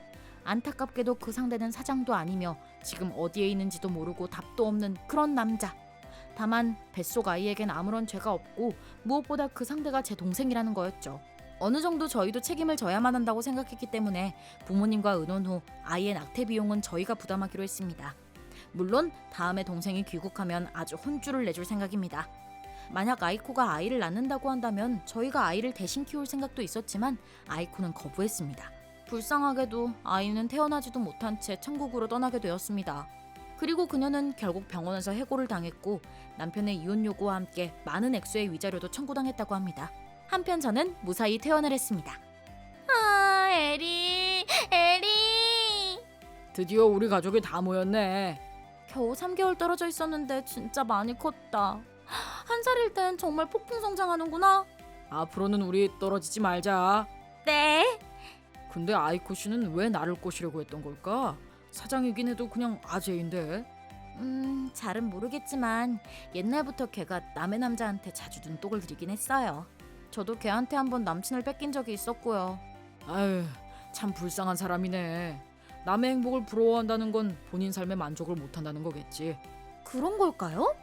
안타깝게도 그 상대는 사장도 아니며 지금 어디에 있는지도 모르고 답도 없는 그런 남자. 다만 뱃속 아이에겐 아무런 죄가 없고 무엇보다 그 상대가 제 동생이라는 거였죠. 어느 정도 저희도 책임을 져야만 한다고 생각했기 때문에 부모님과 의논 후 아이의 낙태 비용은 저희가 부담하기로 했습니다. 물론 다음에 동생이 귀국하면 아주 혼쭐을 내줄 생각입니다. 만약 아이코가 아이를 낳는다고 한다면 저희가 아이를 대신 키울 생각도 있었지만 아이코는 거부했습니다. 불쌍하게도 아이는 태어나지도 못한 채 천국으로 떠나게 되었습니다. 그리고 그녀는 결국 병원에서 해고를 당했고 남편의 이혼 요구와 함께 많은 액수의 위자료도 청구당했다고 합니다. 한편 저는 무사히 퇴원을 했습니다. 에리. 드디어 우리 가족이 다 모였네. 겨우 3개월 떨어져 있었는데 진짜 많이 컸다. 한 살일 땐 정말 폭풍 성장하는구나. 앞으로는 우리 떨어지지 말자. 네. 근데 아이코 씨는 왜 나를 꼬시려고 했던 걸까? 사장이긴 해도 그냥 아재인데. 잘은 모르겠지만 옛날부터 걔가 남의 남자한테 자주 눈독을 들이긴 했어요. 저도 걔한테 한번 남친을 뺏긴 적이 있었고요. 아유, 참 불쌍한 사람이네. 남의 행복을 부러워한다는 건 본인 삶에 만족을 못한다는 거겠지. 그런 걸까요?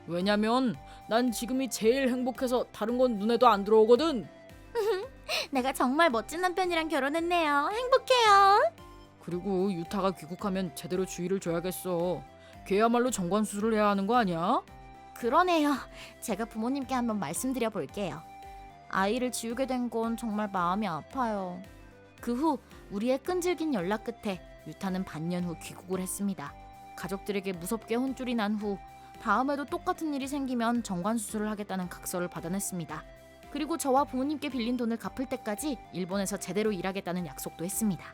왜냐면 난 지금이 제일 행복해서 다른 건 눈에도 안 들어오거든. 내가 정말 멋진 남편이랑 결혼했네요. 행복해요. 그리고 유타가 귀국하면 제대로 주의를 줘야겠어. 걔야말로 정관 수술을 해야 하는 거 아니야? 그러네요. 제가 부모님께 한번 말씀드려 볼게요. 아이를 지우게 된 건 정말 마음이 아파요. 그 후 우리의 끈질긴 연락 끝에 유타는 반년 후 귀국을 했습니다. 가족들에게 무섭게 혼쭐이 난 후 다음에도 똑같은 일이 생기면 정관 수술을 하겠다는 각서를 받아냈습니다. 그리고 저와 부모님께 빌린 돈을 갚을 때까지 일본에서 제대로 일하겠다는 약속도 했습니다.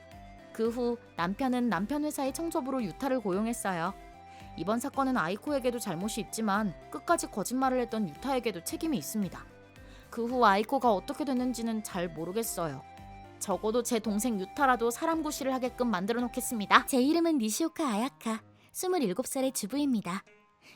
그 후 남편은 남편 회사의 청소부로 유타를 고용했어요. 이번 사건은 아이코에게도 잘못이 있지만 끝까지 거짓말을 했던 유타에게도 책임이 있습니다. 그 후 아이코가 어떻게 됐는지는 잘 모르겠어요. 적어도 제 동생 유타라도 사람 구실을 하게끔 만들어 놓겠습니다. 제 이름은 니시오카 아야카, 27살의 주부입니다.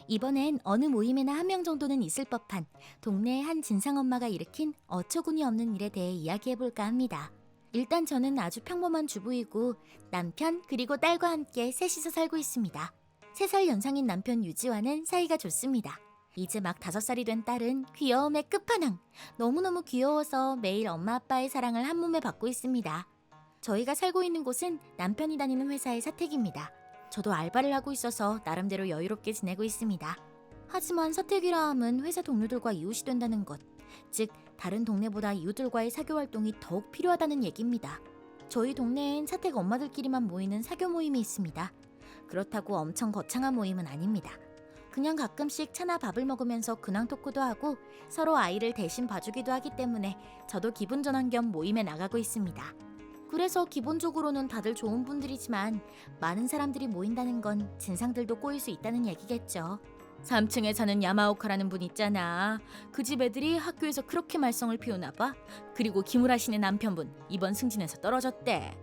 이번엔 어느 모임에나 한 명 정도는 있을 법한 동네의 한 진상엄마가 일으킨 어처구니 없는 일에 대해 이야기해볼까 합니다. 일단 저는 아주 평범한 주부이고 남편 그리고 딸과 함께 셋이서 살고 있습니다. 3살 연상인 남편 유지와는 사이가 좋습니다. 이제 막 5살이 된 딸은 귀여움의 끝판왕. 너무너무 귀여워서 매일 엄마 아빠의 사랑을 한 몸에 받고 있습니다. 저희가 살고 있는 곳은 남편이 다니는 회사의 사택입니다. 저도 알바를 하고 있어서 나름대로 여유롭게 지내고 있습니다. 하지만 사택이라 함은 회사 동료들과 이웃이 된다는 것, 즉 다른 동네보다 이웃들과의 사교 활동이 더욱 필요하다는 얘기입니다. 저희 동네엔 사택 엄마들끼리만 모이는 사교 모임이 있습니다. 그렇다고 엄청 거창한 모임은 아닙니다. 그냥 가끔씩 차나 밥을 먹으면서 근황 토크도 하고 서로 아이를 대신 봐주기도 하기 때문에 저도 기분 전환 겸 모임에 나가고 있습니다. 그래서 기본적으로는 다들 좋은 분들이지만 많은 사람들이 모인다는 건 진상들도 꼬일 수 있다는 얘기겠죠. 3층에 사는 야마오카라는 분 있잖아. 그 집 애들이 학교에서 그렇게 말썽을 피우나 봐. 그리고 기무라 씨네 남편분 이번 승진에서 떨어졌대.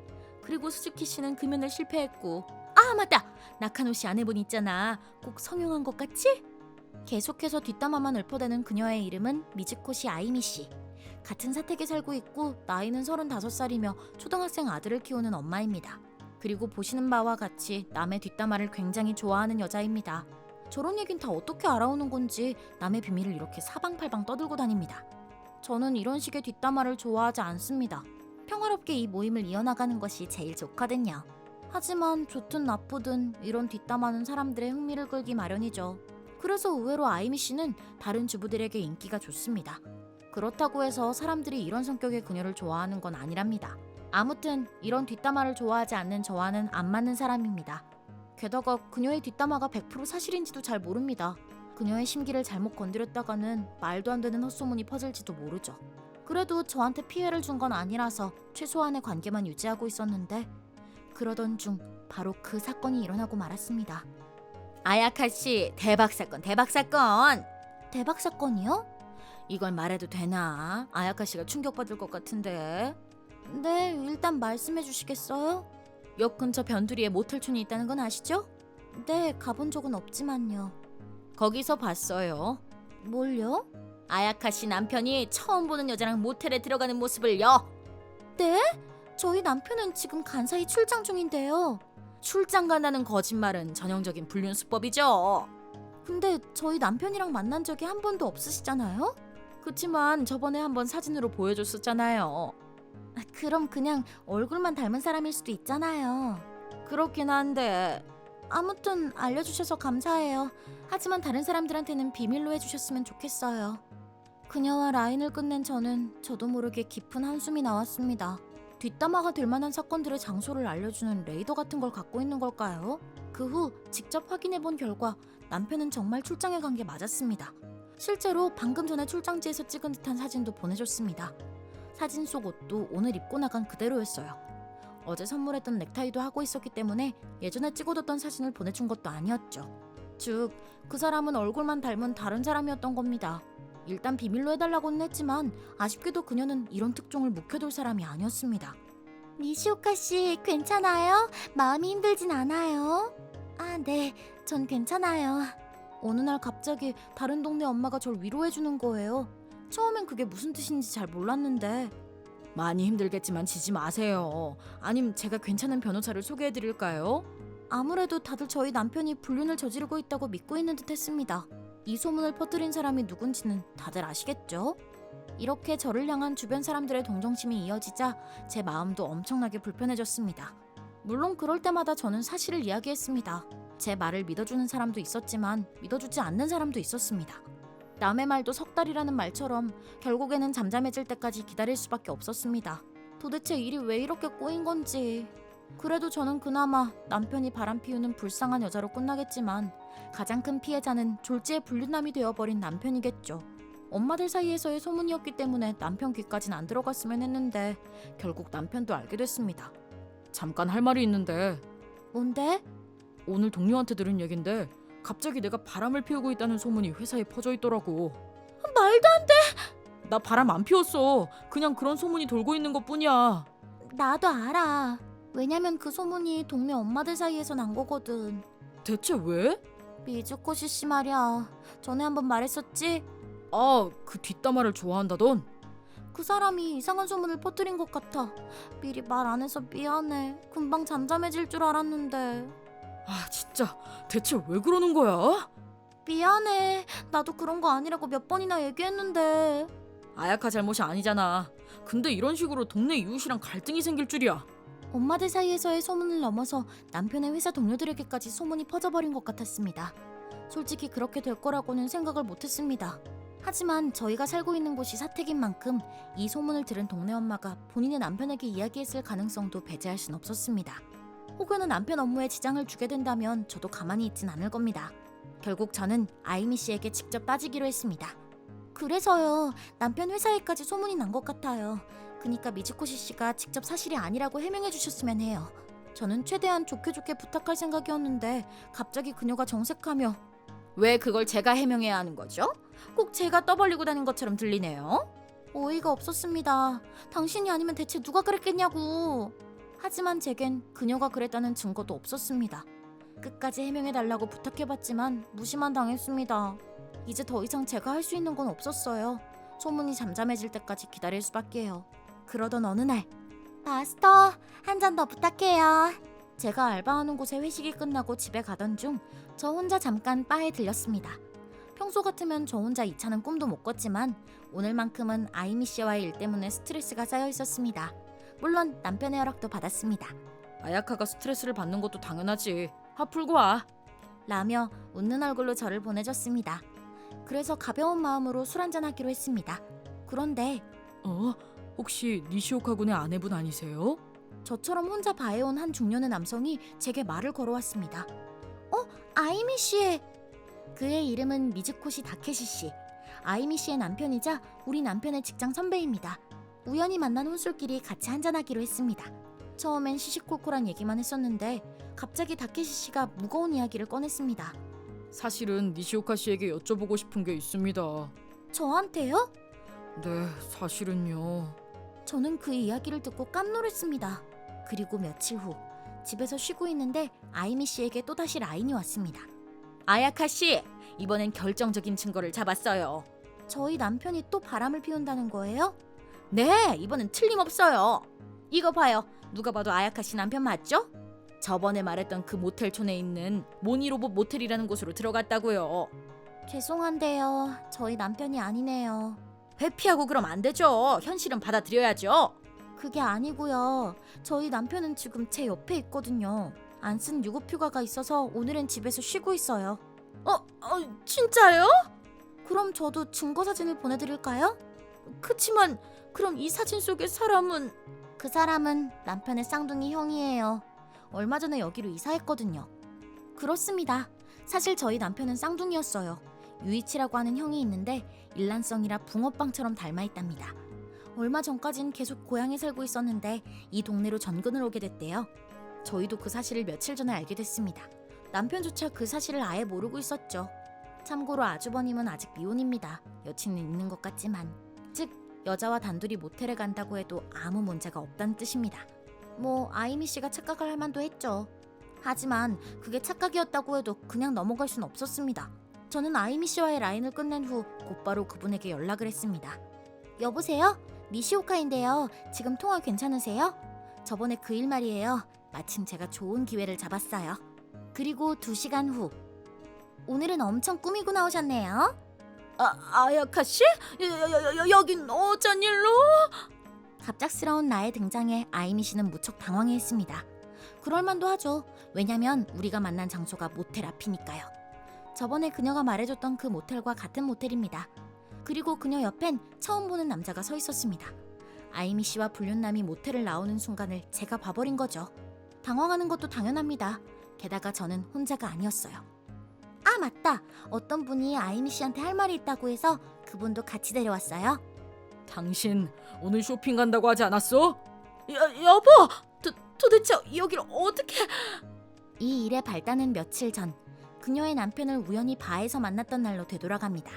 그리고 스즈키 씨는 금연을 실패했고, 아 맞다! 나카노 씨 아내분 있잖아. 꼭 성형한 것 같지? 계속해서 뒷담화만 읊어대는 그녀의 이름은 미즈코시 아이미 씨. 같은 사택에 살고 있고 나이는 35살이며 초등학생 아들을 키우는 엄마입니다. 그리고 보시는 바와 같이 남의 뒷담화를 굉장히 좋아하는 여자입니다. 저런 얘긴 다 어떻게 알아오는 건지 남의 비밀을 이렇게 사방팔방 떠들고 다닙니다. 저는 이런 식의 뒷담화를 좋아하지 않습니다. 평화롭게 이 모임을 이어나가는 것이 제일 좋거든요. 하지만 좋든 나쁘든 이런 뒷담화는 사람들의 흥미를 끌기 마련이죠. 그래서 의외로 아이미 씨는 다른 주부들에게 인기가 좋습니다. 그렇다고 해서 사람들이 이런 성격의 그녀를 좋아하는 건 아니랍니다. 아무튼 이런 뒷담화를 좋아하지 않는 저와는 안 맞는 사람입니다. 게다가 그녀의 뒷담화가 100% 사실인지도 잘 모릅니다. 그녀의 심기를 잘못 건드렸다가는 말도 안 되는 헛소문이 퍼질지도 모르죠. 그래도 저한테 피해를 준 건 아니라서 최소한의 관계만 유지하고 있었는데 그러던 중 바로 그 사건이 일어나고 말았습니다. 아야카 씨, 대박 사건, 대박 사건! 대박 사건이요? 이걸 말해도 되나? 아야카 씨가 충격받을 것 같은데. 네, 일단 말씀해 주시겠어요? 역 근처 변두리에 모텔촌이 있다는 건 아시죠? 네, 가본 적은 없지만요. 거기서 봤어요. 뭘요? 아야카 씨 남편이 처음 보는 여자랑 모텔에 들어가는 모습을요. 네? 저희 남편은 지금 간사히 출장 중인데요. 출장 간다는 거짓말은 전형적인 불륜 수법이죠. 근데 저희 남편이랑 만난 적이 한 번도 없으시잖아요? 그치만 저번에 한번 사진으로 보여줬었잖아요. 그럼 그냥 얼굴만 닮은 사람일 수도 있잖아요. 그렇긴 한데 아무튼 알려주셔서 감사해요. 하지만 다른 사람들한테는 비밀로 해주셨으면 좋겠어요. 그녀와 라인을 끝낸 저도 모르게 깊은 한숨이 나왔습니다. 뒷담화가 될 만한 사건들의 장소를 알려주는 레이더 같은 걸 갖고 있는 걸까요? 그 후 직접 확인해본 결과 남편은 정말 출장에 간 게 맞았습니다. 실제로 방금 전에 출장지에서 찍은 듯한 사진도 보내줬습니다. 사진 속 옷도 오늘 입고 나간 그대로였어요. 어제 선물했던 넥타이도 하고 있었기 때문에 예전에 찍어뒀던 사진을 보내준 것도 아니었죠. 즉, 그 사람은 얼굴만 닮은 다른 사람이었던 겁니다. 일단 비밀로 해달라고는 했지만 아쉽게도 그녀는 이런 특종을 묵혀둘 사람이 아니었습니다. 니시오카 씨, 괜찮아요? 마음이 힘들진 않아요? 아, 네, 전 괜찮아요. 어느 날 갑자기 다른 동네 엄마가 절 위로해주는 거예요. 처음엔 그게 무슨 뜻인지 잘 몰랐는데. 많이 힘들겠지만 지지 마세요. 아님 제가 괜찮은 변호사를 소개해드릴까요? 아무래도 다들 저희 남편이 불륜을 저지르고 있다고 믿고 있는 듯 했습니다. 이 소문을 퍼뜨린 사람이 누군지는 다들 아시겠죠? 이렇게 저를 향한 주변 사람들의 동정심이 이어지자 제 마음도 엄청나게 불편해졌습니다. 물론 그럴 때마다 저는 사실을 이야기했습니다. 제 말을 믿어주는 사람도 있었지만 믿어주지 않는 사람도 있었습니다. 남의 말도 석 달이라는 말처럼 결국에는 잠잠해질 때까지 기다릴 수밖에 없었습니다. 도대체 일이 왜 이렇게 꼬인 건지. 그래도 저는 그나마 남편이 바람 피우는 불쌍한 여자로 끝나겠지만 가장 큰 피해자는 졸지에 불륜남이 되어버린 남편이겠죠. 엄마들 사이에서의 소문이었기 때문에 남편 귀까진 안 들어갔으면 했는데 결국 남편도 알게 됐습니다. 잠깐 할 말이 있는데 뭔데? 오늘 동료한테 들은 얘긴데 갑자기 내가 바람을 피우고 있다는 소문이 회사에 퍼져 있더라고. 말도 안 돼. 나 바람 안 피웠어. 그냥 그런 소문이 돌고 있는 것뿐이야. 나도 알아. 왜냐면 그 소문이 동네 엄마들 사이에서 난 거거든. 대체 왜? 미즈코시 씨 말이야. 전에 한번 말했었지? 아, 그 뒷담화를 좋아한다던? 그 사람이 이상한 소문을 퍼뜨린 것 같아. 미리 말 안 해서 미안해. 금방 잠잠해질 줄 알았는데. 아, 진짜 대체 왜 그러는 거야? 미안해. 나도 그런 거 아니라고 몇 번이나 얘기했는데. 아야카 잘못이 아니잖아. 근데 이런 식으로 동네 이웃이랑 갈등이 생길 줄이야. 엄마들 사이에서의 소문을 넘어서 남편의 회사 동료들에게까지 소문이 퍼져버린 것 같았습니다. 솔직히 그렇게 될 거라고는 생각을 못했습니다. 하지만 저희가 살고 있는 곳이 사택인 만큼 이 소문을 들은 동네 엄마가 본인의 남편에게 이야기했을 가능성도 배제할 순 없었습니다. 혹여나 남편 업무에 지장을 주게 된다면 저도 가만히 있진 않을 겁니다. 결국 저는 아이미 씨에게 직접 따지기로 했습니다. 그래서요, 남편 회사에까지 소문이 난 것 같아요. 그니까 미즈코시 씨가 직접 사실이 아니라고 해명해 주셨으면 해요. 저는 최대한 좋게 부탁할 생각이었는데 갑자기 그녀가 정색하며 왜 그걸 제가 해명해야 하는 거죠? 꼭 제가 떠벌리고 다닌 것처럼 들리네요. 어이가 없었습니다. 당신이 아니면 대체 누가 그랬겠냐고. 하지만 제겐 그녀가 그랬다는 증거도 없었습니다. 끝까지 해명해달라고 부탁해봤지만 무시만 당했습니다. 이제 더 이상 제가 할 수 있는 건 없었어요. 소문이 잠잠해질 때까지 기다릴 수밖에요. 그러던 어느 날, 마스터, 한 잔 더 부탁해요. 제가 알바하는 곳에 회식이 끝나고 집에 가던 중 저 혼자 잠깐 바에 들렸습니다. 평소 같으면 저 혼자 이 차는 꿈도 못 꿨지만 오늘만큼은 아이미 씨와의 일 때문에 스트레스가 쌓여 있었습니다. 물론 남편의 허락도 받았습니다. 아야카가 스트레스를 받는 것도 당연하지. 화 풀고 와. 라며 웃는 얼굴로 저를 보내줬습니다. 그래서 가벼운 마음으로 술 한잔 하기로 했습니다. 그런데 혹시 니시오카 군의 아내분 아니세요? 저처럼 혼자 바에 온 한 중년의 남성이 제게 말을 걸어왔습니다. 아이미 씨. 그의 이름은 미즈코시 다케시 씨. 아이미 씨의 남편이자 우리 남편의 직장 선배입니다. 우연히 만난 혼술끼리 같이 한잔하기로 했습니다. 처음엔 시시콜콜한 얘기만 했었는데 갑자기 다케시 씨가 무거운 이야기를 꺼냈습니다. 사실은 니시오카 씨에게 여쭤보고 싶은 게 있습니다. 저한테요? 네, 사실은요. 저는 그 이야기를 듣고 깜놀했습니다. 그리고 며칠 후 집에서 쉬고 있는데 아이미 씨에게 또다시 라인이 왔습니다. 아야카 씨, 이번엔 결정적인 증거를 잡았어요. 저희 남편이 또 바람을 피운다는 거예요? 네, 이번엔 틀림없어요. 이거 봐요. 누가 봐도 아야카 씨 남편 맞죠? 저번에 말했던 그 모텔촌에 있는 모니로봇 모텔이라는 곳으로 들어갔다고요. 죄송한데요. 저희 남편이 아니네요. 회피하고 그럼 안 되죠. 현실은 받아들여야죠. 그게 아니고요. 저희 남편은 지금 제 옆에 있거든요. 안 쓴 유급휴가가 있어서 오늘은 집에서 쉬고 있어요. 진짜요? 그럼 저도 증거 사진을 보내드릴까요? 그치만 그럼 이 사진 속의 사람은... 그 사람은 남편의 쌍둥이 형이에요. 얼마 전에 여기로 이사했거든요. 그렇습니다. 사실 저희 남편은 쌍둥이였어요. 유이치라고 하는 형이 있는데 일란성이라 붕어빵처럼 닮아있답니다. 얼마 전까진 계속 고향에 살고 있었는데 이 동네로 전근을 오게 됐대요. 저희도 그 사실을 며칠 전에 알게 됐습니다. 남편조차 그 사실을 아예 모르고 있었죠. 참고로 아주버님은 아직 미혼입니다. 여친은 있는 것 같지만. 즉 여자와 단둘이 모텔에 간다고 해도 아무 문제가 없다는 뜻입니다. 아이미 씨가 착각을 할 만도 했죠. 하지만 그게 착각이었다고 해도 그냥 넘어갈 순 없었습니다. 저는 아이미 씨와의 라인을 끝낸 후 곧바로 그분에게 연락을 했습니다. 여보세요? 니시오카인데요. 지금 통화 괜찮으세요? 저번에 그 일 말이에요. 마침 제가 좋은 기회를 잡았어요. 그리고 2시간 후. 오늘은 엄청 꾸미고 나오셨네요. 아야카 씨? 여긴 어쩐 일로? 갑작스러운 나의 등장에 아이미 씨는 무척 당황해했습니다. 그럴만도 하죠. 왜냐면 우리가 만난 장소가 모텔 앞이니까요. 저번에 그녀가 말해줬던 그 모텔과 같은 모텔입니다. 그리고 그녀 옆엔 처음 보는 남자가 서 있었습니다. 아이미 씨와 불륜남이 모텔을 나오는 순간을 제가 봐버린 거죠. 당황하는 것도 당연합니다. 게다가 저는 혼자가 아니었어요. 아, 맞다. 어떤 분이 아이미 씨한테 할 말이 있다고 해서 그분도 같이 데려왔어요. 당신 오늘 쇼핑 간다고 하지 않았어? 여보! 도대체 여기를 어떻게... 이 일의 발단은 며칠 전 그녀의 남편을 우연히 바에서 만났던 날로 되돌아갑니다.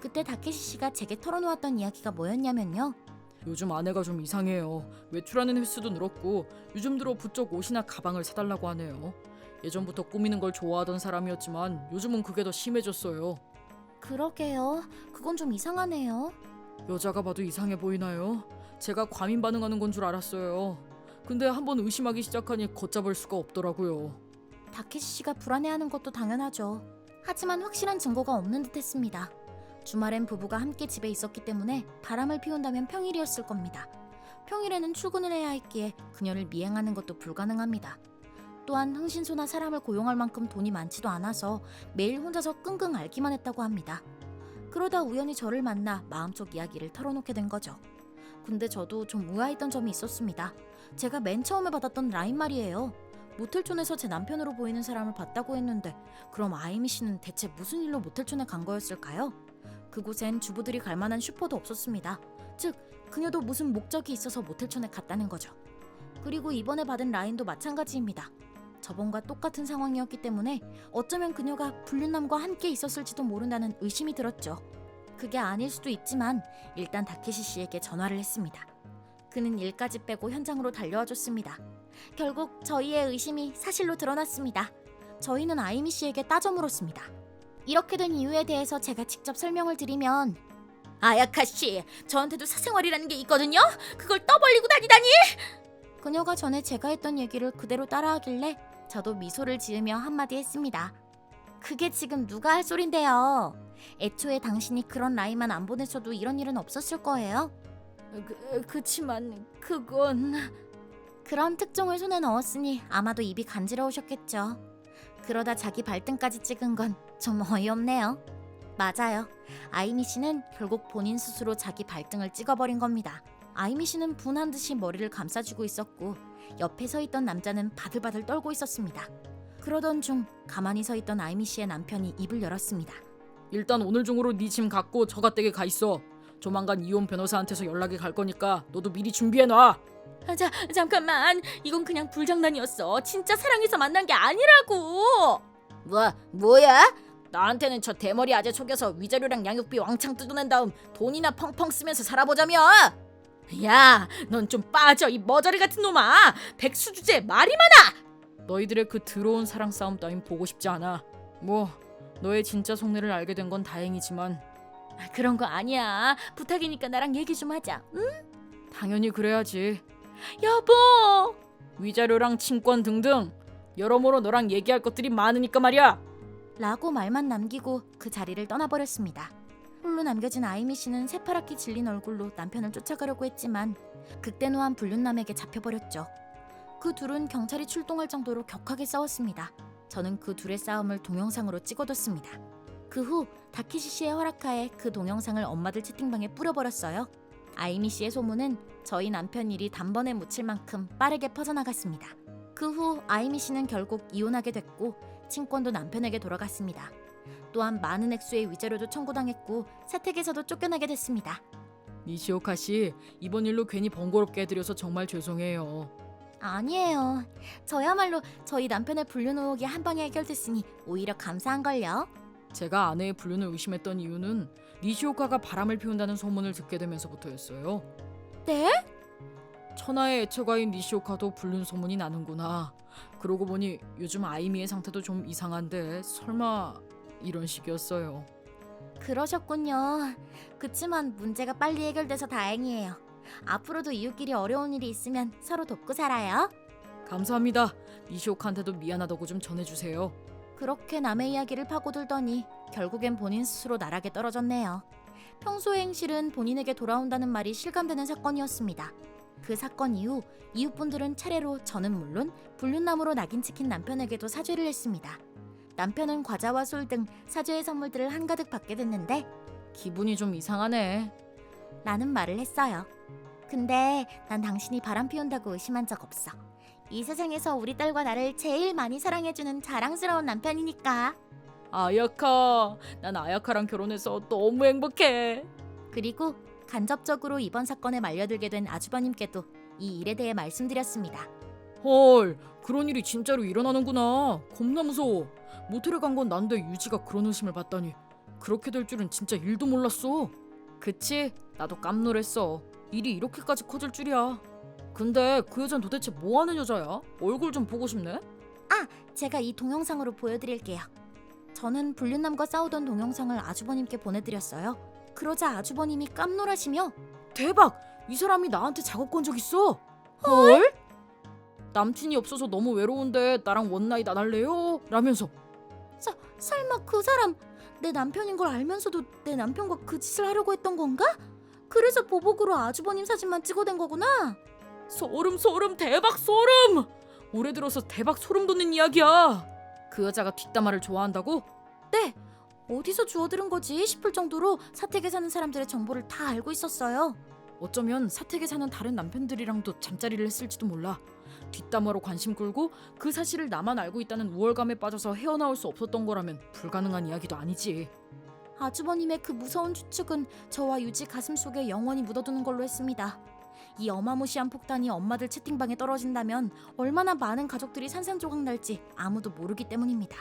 그때 다케시 씨가 제게 털어놓았던 이야기가 뭐였냐면요. 요즘 아내가 좀 이상해요. 외출하는 횟수도 늘었고 요즘 들어 부쩍 옷이나 가방을 사달라고 하네요. 예전부터 꾸미는 걸 좋아하던 사람이었지만 요즘은 그게 더 심해졌어요. 그러게요. 그건 좀 이상하네요. 여자가 봐도 이상해 보이나요? 제가 과민 반응하는 건 줄 알았어요. 근데 한번 의심하기 시작하니 걷잡을 수가 없더라고요. 다케시 씨가 불안해하는 것도 당연하죠. 하지만 확실한 증거가 없는 듯했습니다. 주말엔 부부가 함께 집에 있었기 때문에 바람을 피운다면 평일이었을 겁니다. 평일에는 출근을 해야 했기에 그녀를 미행하는 것도 불가능합니다. 또한 흥신소나 사람을 고용할 만큼 돈이 많지도 않아서 매일 혼자서 끙끙 앓기만 했다고 합니다. 그러다 우연히 저를 만나 마음속 이야기를 털어놓게 된 거죠. 근데 저도 좀 의아했던 점이 있었습니다. 제가 맨 처음에 받았던 라인 말이에요. 모텔촌에서 제 남편으로 보이는 사람을 봤다고 했는데 그럼 아이미 씨는 대체 무슨 일로 모텔촌에 간 거였을까요? 그곳엔 주부들이 갈 만한 슈퍼도 없었습니다. 즉, 그녀도 무슨 목적이 있어서 모텔촌에 갔다는 거죠. 그리고 이번에 받은 라인도 마찬가지입니다. 저번과 똑같은 상황이었기 때문에 어쩌면 그녀가 불륜남과 함께 있었을지도 모른다는 의심이 들었죠. 그게 아닐 수도 있지만 일단 다케시 씨에게 전화를 했습니다. 그는 일까지 빼고 현장으로 달려와 줬습니다. 결국 저희의 의심이 사실로 드러났습니다. 저희는 아이미 씨에게 따져 물었습니다. 이렇게 된 이유에 대해서 제가 직접 설명을 드리면 아야카 씨, 저한테도 사생활이라는 게 있거든요? 그걸 떠벌리고 다니다니! 그녀가 전에 제가 했던 얘기를 그대로 따라하길래 저도 미소를 지으며 한마디 했습니다. 그게 지금 누가 할 소린데요? 애초에 당신이 그런 라인만 안 보냈어도 이런 일은 없었을 거예요. 그치만 그건... 그런 특종을 손에 넣었으니 아마도 입이 간지러우셨겠죠. 그러다 자기 발등까지 찍은 건 좀 어이없네요. 맞아요. 아이미 씨는 결국 본인 스스로 자기 발등을 찍어버린 겁니다. 아이미 씨는 분한 듯이 머리를 감싸주고 있었고 옆에 서 있던 남자는 바들바들 떨고 있었습니다. 그러던 중 가만히 서 있던 아이미 씨의 남편이 입을 열었습니다. 일단 오늘 중으로 네 짐 갖고 저가댁에 가 있어. 조만간 이혼 변호사한테서 연락이 갈 거니까 너도 미리 준비해놔. 잠깐만. 이건 그냥 불장난이었어. 진짜 사랑해서 만난 게 아니라고. 뭐야? 나한테는 저 대머리 아재 속여서 위자료랑 양육비 왕창 뜯어낸 다음 돈이나 펑펑 쓰면서 살아보자며. 야, 넌 좀 빠져, 이 머저리 같은 놈아. 백수 주제에 말이 많아. 너희들의 그 더러운 사랑 싸움 따윈 보고 싶지 않아. 뭐 너의 진짜 속내를 알게 된 건 다행이지만 그런 거 아니야. 부탁이니까 나랑 얘기 좀 하자. 응? 당연히 그래야지. 여보. 위자료랑 친권 등등 여러모로 너랑 얘기할 것들이 많으니까 말이야. 라고 말만 남기고 그 자리를 떠나버렸습니다. 홀로 남겨진 아이미 씨는 새파랗게 질린 얼굴로 남편을 쫓아가려고 했지만 극대노한 불륜남에게 잡혀버렸죠. 그 둘은 경찰이 출동할 정도로 격하게 싸웠습니다. 저는 그 둘의 싸움을 동영상으로 찍어뒀습니다. 그 후 다케시 씨의 허락하에 그 동영상을 엄마들 채팅방에 뿌려버렸어요. 아이미 씨의 소문은 저희 남편 일이 단번에 묻힐 만큼 빠르게 퍼져나갔습니다. 그 후 아이미 씨는 결국 이혼하게 됐고 친권도 남편에게 돌아갔습니다. 또한 많은 액수의 위자료도 청구당했고 사택에서도 쫓겨나게 됐습니다. 니시오카 씨, 이번 일로 괜히 번거롭게 해드려서 정말 죄송해요. 아니에요. 저야말로 저희 남편의 불륜 의혹이 한 방에 해결됐으니 오히려 감사한걸요. 제가 아내의 불륜을 의심했던 이유는 니시오카가 바람을 피운다는 소문을 듣게 되면서부터였어요. 네? 천하의 애처가인 니시오카도 불륜 소문이 나는구나. 그러고 보니 요즘 아이미의 상태도 좀 이상한데 설마 이런 식이었어요. 그러셨군요. 그치만 문제가 빨리 해결돼서 다행이에요. 앞으로도 이웃끼리 어려운 일이 있으면 서로 돕고 살아요. 감사합니다. 니시오카한테도 미안하다고 좀 전해주세요. 그렇게 남의 이야기를 파고들더니 결국엔 본인 스스로 나락에 떨어졌네요. 평소의 행실은 본인에게 돌아온다는 말이 실감되는 사건이었습니다. 그 사건 이후 이웃분들은 차례로 저는 물론 불륜남으로 낙인 찍힌 남편에게도 사죄를 했습니다. 남편은 과자와 술 등 사죄의 선물들을 한가득 받게 됐는데 기분이 좀 이상하네. 라는 말을 했어요. 근데 난 당신이 바람 피운다고 의심한 적 없어. 이 세상에서 우리 딸과 나를 제일 많이 사랑해주는 자랑스러운 남편이니까. 아야카, 난 아야카랑 결혼해서 너무 행복해. 그리고 간접적으로 이번 사건에 말려들게 된 아주버님께도 이 일에 대해 말씀드렸습니다. 헐, 그런 일이 진짜로 일어나는구나. 겁나 무서워. 모텔에 간 건 난데 유지가 그런 의심을 받다니. 그렇게 될 줄은 진짜 일도 몰랐어. 그치? 나도 깜놀했어. 일이 이렇게까지 커질 줄이야. 근데 그 여잔 도대체 뭐 하는 여자야? 얼굴 좀 보고 싶네. 제가 이 동영상으로 보여드릴게요. 저는 불륜남과 싸우던 동영상을 아주버님께 보내드렸어요. 그러자 아주버님이 깜놀하시며 대박! 이 사람이 나한테 작업 건 적 있어. 헐? 남친이 없어서 너무 외로운데 나랑 원나잇 안 할래요? 라면서. 설마 그 사람 내 남편인 걸 알면서도 내 남편과 그 짓을 하려고 했던 건가? 그래서 보복으로 아주버님 사진만 찍어댄 거구나. 소름 대박 소름! 올해 들어서 대박 소름 돋는 이야기야. 그 여자가 뒷담화를 좋아한다고? 네, 어디서 주워들은 거지 싶을 정도로 사택에 사는 사람들의 정보를 다 알고 있었어요. 어쩌면 사택에 사는 다른 남편들이랑도 잠자리를 했을지도 몰라. 뒷담화로 관심 끌고 그 사실을 나만 알고 있다는 우월감에 빠져서 헤어나올 수 없었던 거라면 불가능한 이야기도 아니지. 아주버님의 그 무서운 추측은 저와 유지 가슴속에 영원히 묻어두는 걸로 했습니다. 이 어마무시한 폭탄이 엄마들 채팅방에 떨어진다면 얼마나 많은 가족들이 산산조각 날지 아무도 모르기 때문입니다.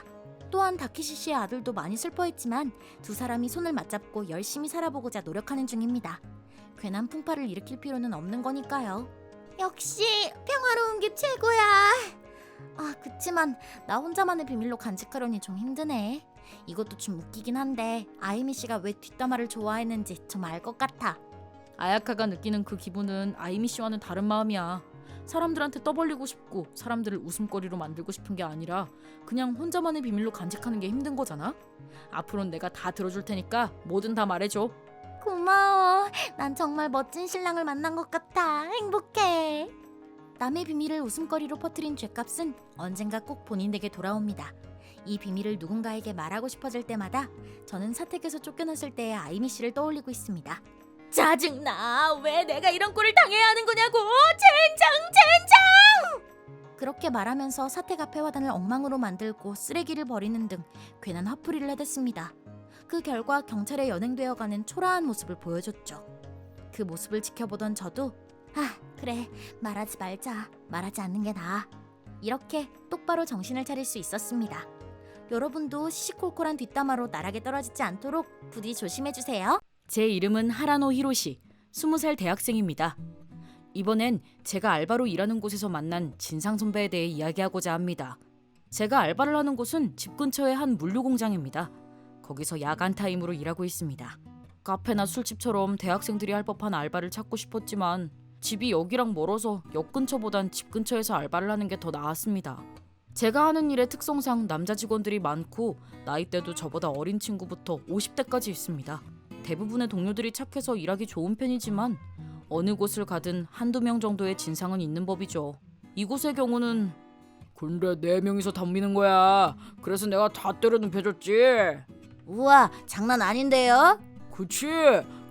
또한 다케시 씨의 아들도 많이 슬퍼했지만 두 사람이 손을 맞잡고 열심히 살아보고자 노력하는 중입니다. 괜한 풍파를 일으킬 필요는 없는 거니까요. 역시 평화로운 게 최고야. 그치만 나 혼자만의 비밀로 간직하려니 좀 힘드네. 이것도 좀 웃기긴 한데 아이미 씨가 왜 뒷담화를 좋아했는지 좀 알 것 같아. 아야카가 느끼는 그 기분은 아이미 씨와는 다른 마음이야. 사람들한테 떠벌리고 싶고 사람들을 웃음거리로 만들고 싶은 게 아니라 그냥 혼자만의 비밀로 간직하는 게 힘든 거잖아. 앞으로는 내가 다 들어줄 테니까 뭐든 다 말해줘. 고마워. 난 정말 멋진 신랑을 만난 것 같아. 행복해. 남의 비밀을 웃음거리로 퍼뜨린 죄값은 언젠가 꼭 본인에게 돌아옵니다. 이 비밀을 누군가에게 말하고 싶어질 때마다 저는 사택에서 쫓겨났을 때의 아이미 씨를 떠올리고 있습니다. 짜증나. 왜 내가 이런 꼴을 당해야 하는 거냐고. 젠장. 그렇게 말하면서 사택 앞의 화단을 엉망으로 만들고 쓰레기를 버리는 등 괜한 화풀이를 해댔습니다. 그 결과 경찰에 연행되어가는 초라한 모습을 보여줬죠. 그 모습을 지켜보던 저도 그래, 말하지 말자. 말하지 않는 게 나아. 이렇게 똑바로 정신을 차릴 수 있었습니다. 여러분도 시시콜콜한 뒷담화로 나락에 떨어지지 않도록 부디 조심해주세요. 제 이름은 하라노 히로시, 20살 대학생입니다. 이번엔 제가 알바로 일하는 곳에서 만난 진상 선배에 대해 이야기하고자 합니다. 제가 알바를 하는 곳은 집 근처의 한 물류 공장입니다. 거기서 야간 타임으로 일하고 있습니다. 카페나 술집처럼 대학생들이 할 법한 알바를 찾고 싶었지만 집이 여기랑 멀어서 역 근처보단 집 근처에서 알바를 하는 게 더 나았습니다. 제가 하는 일의 특성상 남자 직원들이 많고 나이대도 저보다 어린 친구부터 50대까지 있습니다. 대부분의 동료들이 착해서 일하기 좋은 편이지만 어느 곳을 가든 한두 명 정도의 진상은 있는 법이죠. 이곳의 경우는 근데 4명이서 덤비는 거야. 그래서 내가 다 때려 눕혀줬지. 우와, 장난 아닌데요? 그치?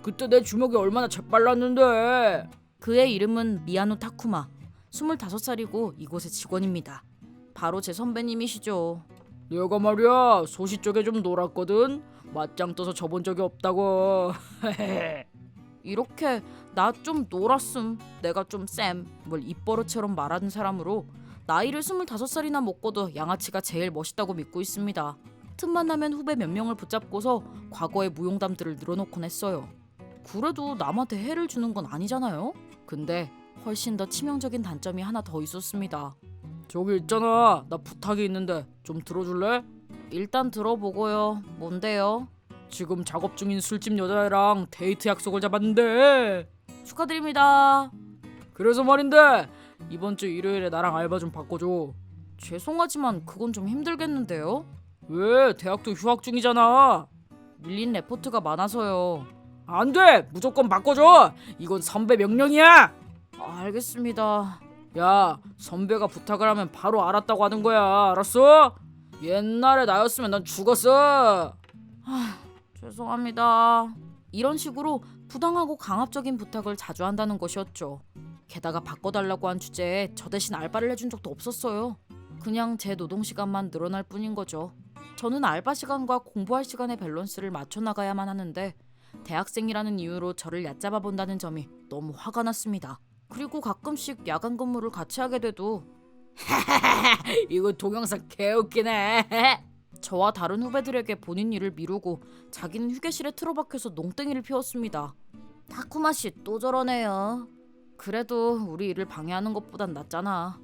그때 내 주먹이 얼마나 재빨랐는데. 그의 이름은 미야노 타쿠마, 25살이고 이곳의 직원입니다. 바로 제 선배님이시죠. 내가 말이야 소시 쪽에 좀 놀았거든. 맞짱 떠서 져본 적이 없다고. 이렇게 나 좀 놀았음, 내가 좀 쌤, 뭘 입버릇처럼 말하는 사람으로 나이를 25살이나 먹고도 양아치가 제일 멋있다고 믿고 있습니다. 틈만 나면 후배 몇 명을 붙잡고서 과거의 무용담들을 늘어놓곤 했어요. 그래도 남한테 해를 주는 건 아니잖아요. 근데 훨씬 더 치명적인 단점이 하나 더 있었습니다. 저기 있잖아, 나 부탁이 있는데 좀 들어줄래? 일단 들어보고요. 뭔데요? 지금 작업 중인 술집 여자애랑 데이트 약속을 잡았는데. 축하드립니다. 그래서 말인데 이번 주 일요일에 나랑 알바 좀 바꿔줘. 죄송하지만 그건 좀 힘들겠는데요? 왜? 대학도 휴학 중이잖아. 밀린 레포트가 많아서요. 안 돼! 무조건 바꿔줘! 이건 선배 명령이야! 알겠습니다. 야, 선배가 부탁을 하면 바로 알았다고 하는 거야. 알았어? 옛날에 나였으면 난 죽었어. 죄송합니다. 이런 식으로 부당하고 강압적인 부탁을 자주 한다는 것이었죠. 게다가 바꿔달라고 한 주제에 저 대신 알바를 해준 적도 없었어요. 그냥 제 노동 시간만 늘어날 뿐인 거죠. 저는 알바 시간과 공부할 시간의 밸런스를 맞춰 나가야만 하는데 대학생이라는 이유로 저를 얕잡아 본다는 점이 너무 화가 났습니다. 그리고 가끔씩 야간 근무를 같이 하게 돼도 이거 동영상 개웃기네. 저와 다른 후배들에게 본인 일을 미루고 자기는 휴게실에 틀어박혀서 농땡이를 피웠습니다. 타쿠마 씨 또 저러네요. 그래도 우리 일을 방해하는 것보단 낫잖아.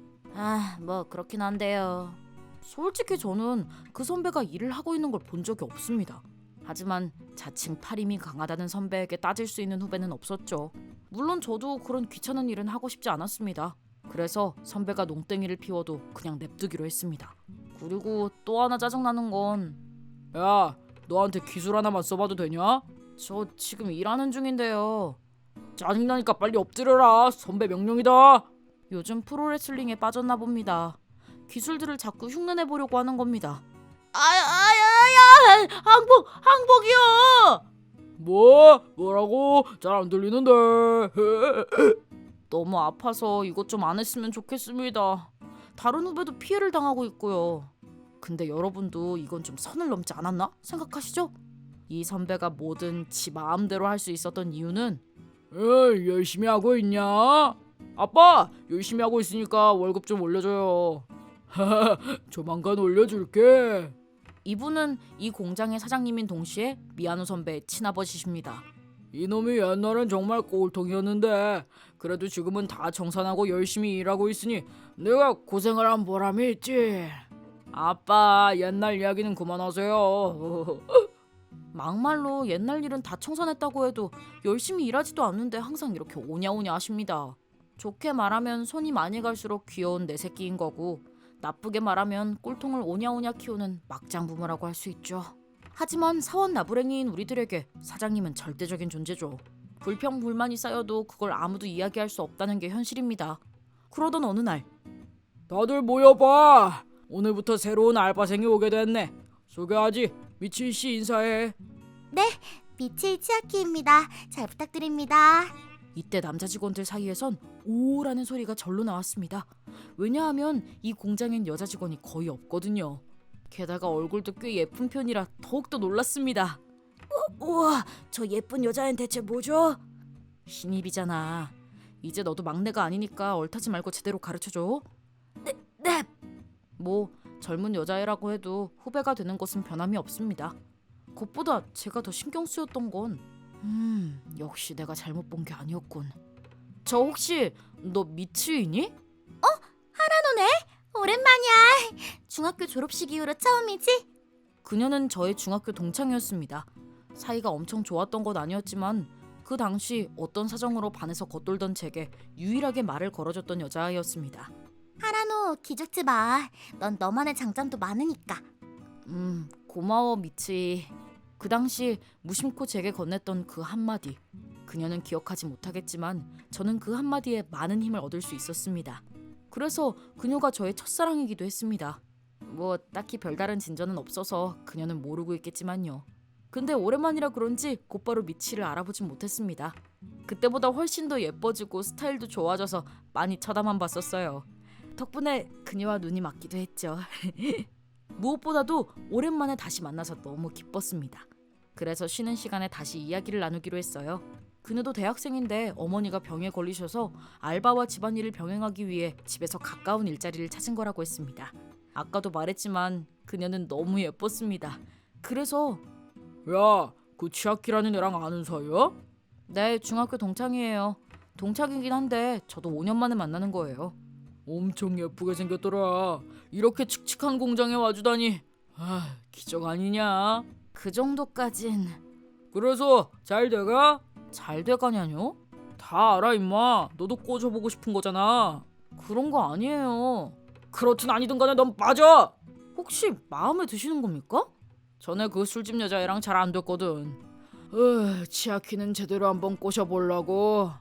뭐 그렇긴 한데요. 솔직히 저는 그 선배가 일을 하고 있는 걸 본 적이 없습니다. 하지만 자칭 팔힘이 강하다는 선배에게 따질 수 있는 후배는 없었죠. 물론 저도 그런 귀찮은 일은 하고 싶지 않았습니다. 그래서 선배가 농땡이를 피워도 그냥 냅두기로 했습니다. 그리고 또 하나 짜증나는 건, 야, 너한테 기술 하나만 써봐도 되냐? 저 지금 일하는 중인데요. 짜증나니까 빨리 엎드려라. 선배 명령이다. 요즘 프로레슬링에 빠졌나 봅니다. 기술들을 자꾸 흉내내보려고 하는 겁니다. 항복이요. 뭐라고? 잘 안 들리는데. 너무 아파서 이것 좀 안 했으면 좋겠습니다. 다른 후배도 피해를 당하고 있고요. 근데 여러분도 이건 좀 선을 넘지 않았나 생각하시죠? 이 선배가 뭐든 지 마음대로 할 수 있었던 이유는 열심히 하고 있냐? 아빠 열심히 하고 있으니까 월급 좀 올려줘요. 조만간 올려줄게. 이분은 이 공장의 사장님인 동시에 미야노 선배의 친아버지십니다. 이놈이 옛날엔 정말 꼴통이었는데 그래도 지금은 다 정산하고 열심히 일하고 있으니 내가 고생을 한 보람이 있지. 아빠 옛날 이야기는 그만하세요. 막말로 옛날 일은 다 청산했다고 해도 열심히 일하지도 않는데 항상 이렇게 오냐오냐 하십니다. 좋게 말하면 손이 많이 갈수록 귀여운 내 새끼인 거고 나쁘게 말하면 꼴통을 오냐오냐 키우는 막장 부모라고 할 수 있죠. 하지만 사원 나부랭이인 우리들에게 사장님은 절대적인 존재죠. 불평 불만이 쌓여도 그걸 아무도 이야기할 수 없다는 게 현실입니다. 그러던 어느 날, 다들 모여봐. 오늘부터 새로운 알바생이 오게 됐네. 소개하지. 미치 씨 인사해. 미치 치아키입니다. 잘 부탁드립니다. 이때 남자 직원들 사이에선 오라는 소리가 절로 나왔습니다. 왜냐하면 이 공장엔 여자 직원이 거의 없거든요. 게다가 얼굴도 꽤 예쁜 편이라 더욱더 놀랐습니다. 우와, 저 예쁜 여자애는 대체 뭐죠? 신입이잖아. 이제 너도 막내가 아니니까 얼타지 말고 제대로 가르쳐줘. 네. 뭐 젊은 여자애라고 해도 후배가 되는 것은 변함이 없습니다. 그것보다 제가 더 신경 쓰였던 건 역시 내가 잘못 본 게 아니었군. 저 혹시 너 미츠이니? 하나노네? 오랜만이야. 중학교 졸업식 이후로 처음이지? 그녀는 저의 중학교 동창이었습니다. 사이가 엄청 좋았던 건 아니었지만 그 당시 어떤 사정으로 반해서 겉돌던 제게 유일하게 말을 걸어줬던 여자아이였습니다. 하나노 기죽지 마. 넌 너만의 장점도 많으니까. 고마워 미츠이. 그 당시 무심코 제게 건넸던 그 한마디. 그녀는 기억하지 못하겠지만 저는 그 한마디에 많은 힘을 얻을 수 있었습니다. 그래서 그녀가 저의 첫사랑이기도 했습니다. 뭐 딱히 별다른 진전은 없어서 그녀는 모르고 있겠지만요. 근데 오랜만이라 그런지 곧바로 미치를 알아보진 못했습니다. 그때보다 훨씬 더 예뻐지고 스타일도 좋아져서 많이 쳐다만 봤었어요. 덕분에 그녀와 눈이 맞기도 했죠. 무엇보다도 오랜만에 다시 만나서 너무 기뻤습니다. 그래서 쉬는 시간에 다시 이야기를 나누기로 했어요. 그녀도 대학생인데 어머니가 병에 걸리셔서 알바와 집안일을 병행하기 위해 집에서 가까운 일자리를 찾은 거라고 했습니다. 아까도 말했지만 그녀는 너무 예뻤습니다. 그래서 야, 그 치아키라는 애랑 아는 사이야? 네, 중학교 동창이에요. 동창이긴 한데 저도 5년 만에 만나는 거예요. 엄청 예쁘게 생겼더라. 이렇게 칙칙한 공장에 와주다니. 기적 아니냐? 그 정도까진. 그래서 잘 돼가? 잘 돼가냐뇨? 다 알아 임마. 너도 꼬셔보고 싶은 거잖아. 그런 거 아니에요. 그렇든 아니든 간에 넌 빠져. 혹시 마음에 드시는 겁니까? 전에 그 술집 여자애랑 잘 안 됐거든. 치아키는 제대로 한번 꼬셔보려고.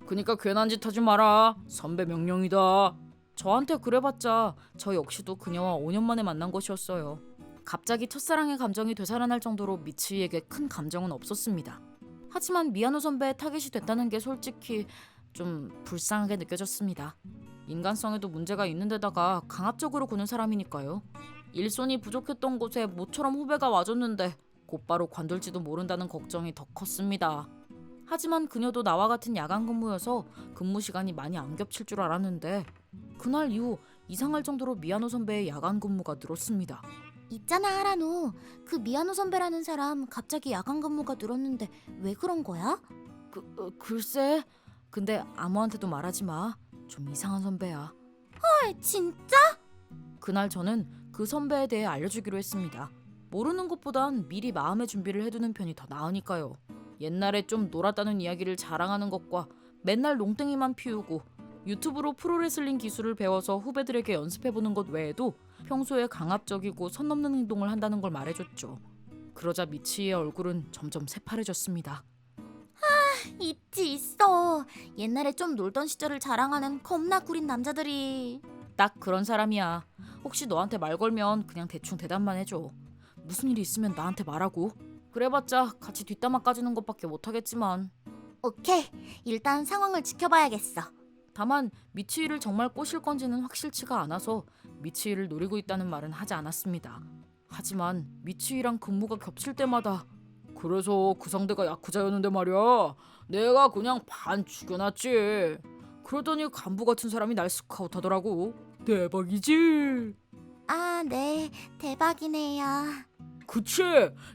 그니까 괜한 짓 하지 마라. 선배 명령이다. 저한테 그래봤자 저 역시도 그녀와 5년 만에 만난 것이었어요. 갑자기 첫사랑의 감정이 되살아날 정도로 미츠이에게 큰 감정은 없었습니다. 하지만 미야노 선배의 타겟이 됐다는 게 솔직히 좀 불쌍하게 느껴졌습니다. 인간성에도 문제가 있는 데다가 강압적으로 구는 사람이니까요. 일손이 부족했던 곳에 모처럼 후배가 와줬는데 곧바로 관둘지도 모른다는 걱정이 더 컸습니다. 하지만 그녀도 나와 같은 야간 근무여서 근무 시간이 많이 안 겹칠 줄 알았는데 그날 이후 이상할 정도로 미야노 선배의 야간 근무가 늘었습니다. 있잖아 하라노. 그 미야노 선배라는 사람 갑자기 야간 근무가 늘었는데 왜 그런 거야? 글쎄. 근데 아무한테도 말하지 마. 좀 이상한 선배야. 헐 진짜? 그날 저는 그 선배에 대해 알려주기로 했습니다. 모르는 것보단 미리 마음의 준비를 해두는 편이 더 나으니까요. 옛날에 좀 놀았다는 이야기를 자랑하는 것과 맨날 농땡이만 피우고 유튜브로 프로레슬링 기술을 배워서 후배들에게 연습해보는 것 외에도 평소에 강압적이고 선 넘는 행동을 한다는 걸 말해줬죠. 그러자 미치의 얼굴은 점점 새파래졌습니다. 있지 있어. 옛날에 좀 놀던 시절을 자랑하는 겁나 구린 남자들이. 딱 그런 사람이야. 혹시 너한테 말 걸면 그냥 대충 대답만 해줘. 무슨 일이 있으면 나한테 말하고. 그래봤자 같이 뒷담화 까주는 것밖에 못하겠지만. 오케이. 일단 상황을 지켜봐야겠어. 다만 미치이를 정말 꼬실 건지는 확실치가 않아서 미치이를 노리고 있다는 말은 하지 않았습니다. 하지만 미치이랑 근무가 겹칠 때마다 그래서 그 상대가 야쿠자였는데 말이야. 내가 그냥 반 죽여놨지. 그러더니 간부 같은 사람이 날 스카우트하더라고. 대박이지? 아, 네. 대박이네요. 그치?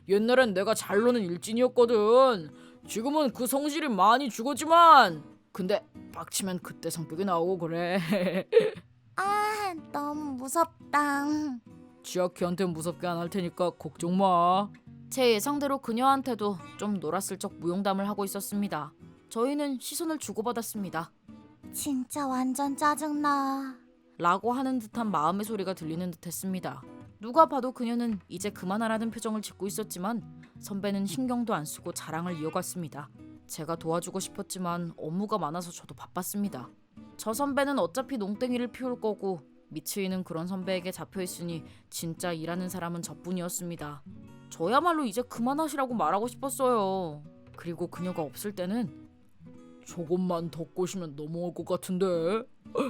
옛날엔 내가 잘 노는 일진이었거든. 지금은 그 성질이 많이 죽었지만 근데 빡치면 그때 성격이 나오고 그래. 아, 너무 무섭다. 지아키한테 무섭게 안 할 테니까 걱정 마. 제 예상대로 그녀한테도 좀 놀았을 적 무용담을 하고 있었습니다. 저희는 시선을 주고받았습니다. 진짜 완전 짜증나. 라고 하는 듯한 마음의 소리가 들리는 듯했습니다. 누가 봐도 그녀는 이제 그만하라는 표정을 짓고 있었지만 선배는 신경도 안 쓰고 자랑을 이어갔습니다. 제가 도와주고 싶었지만 업무가 많아서 저도 바빴습니다. 저 선배는 어차피 농땡이를 피울 거고 미츠이는 그런 선배에게 잡혀있으니 진짜 일하는 사람은 저뿐이었습니다. 저야말로 이제 그만하시라고 말하고 싶었어요. 그리고 그녀가 없을 때는 조금만 더 꼬시면 넘어올 것 같은데?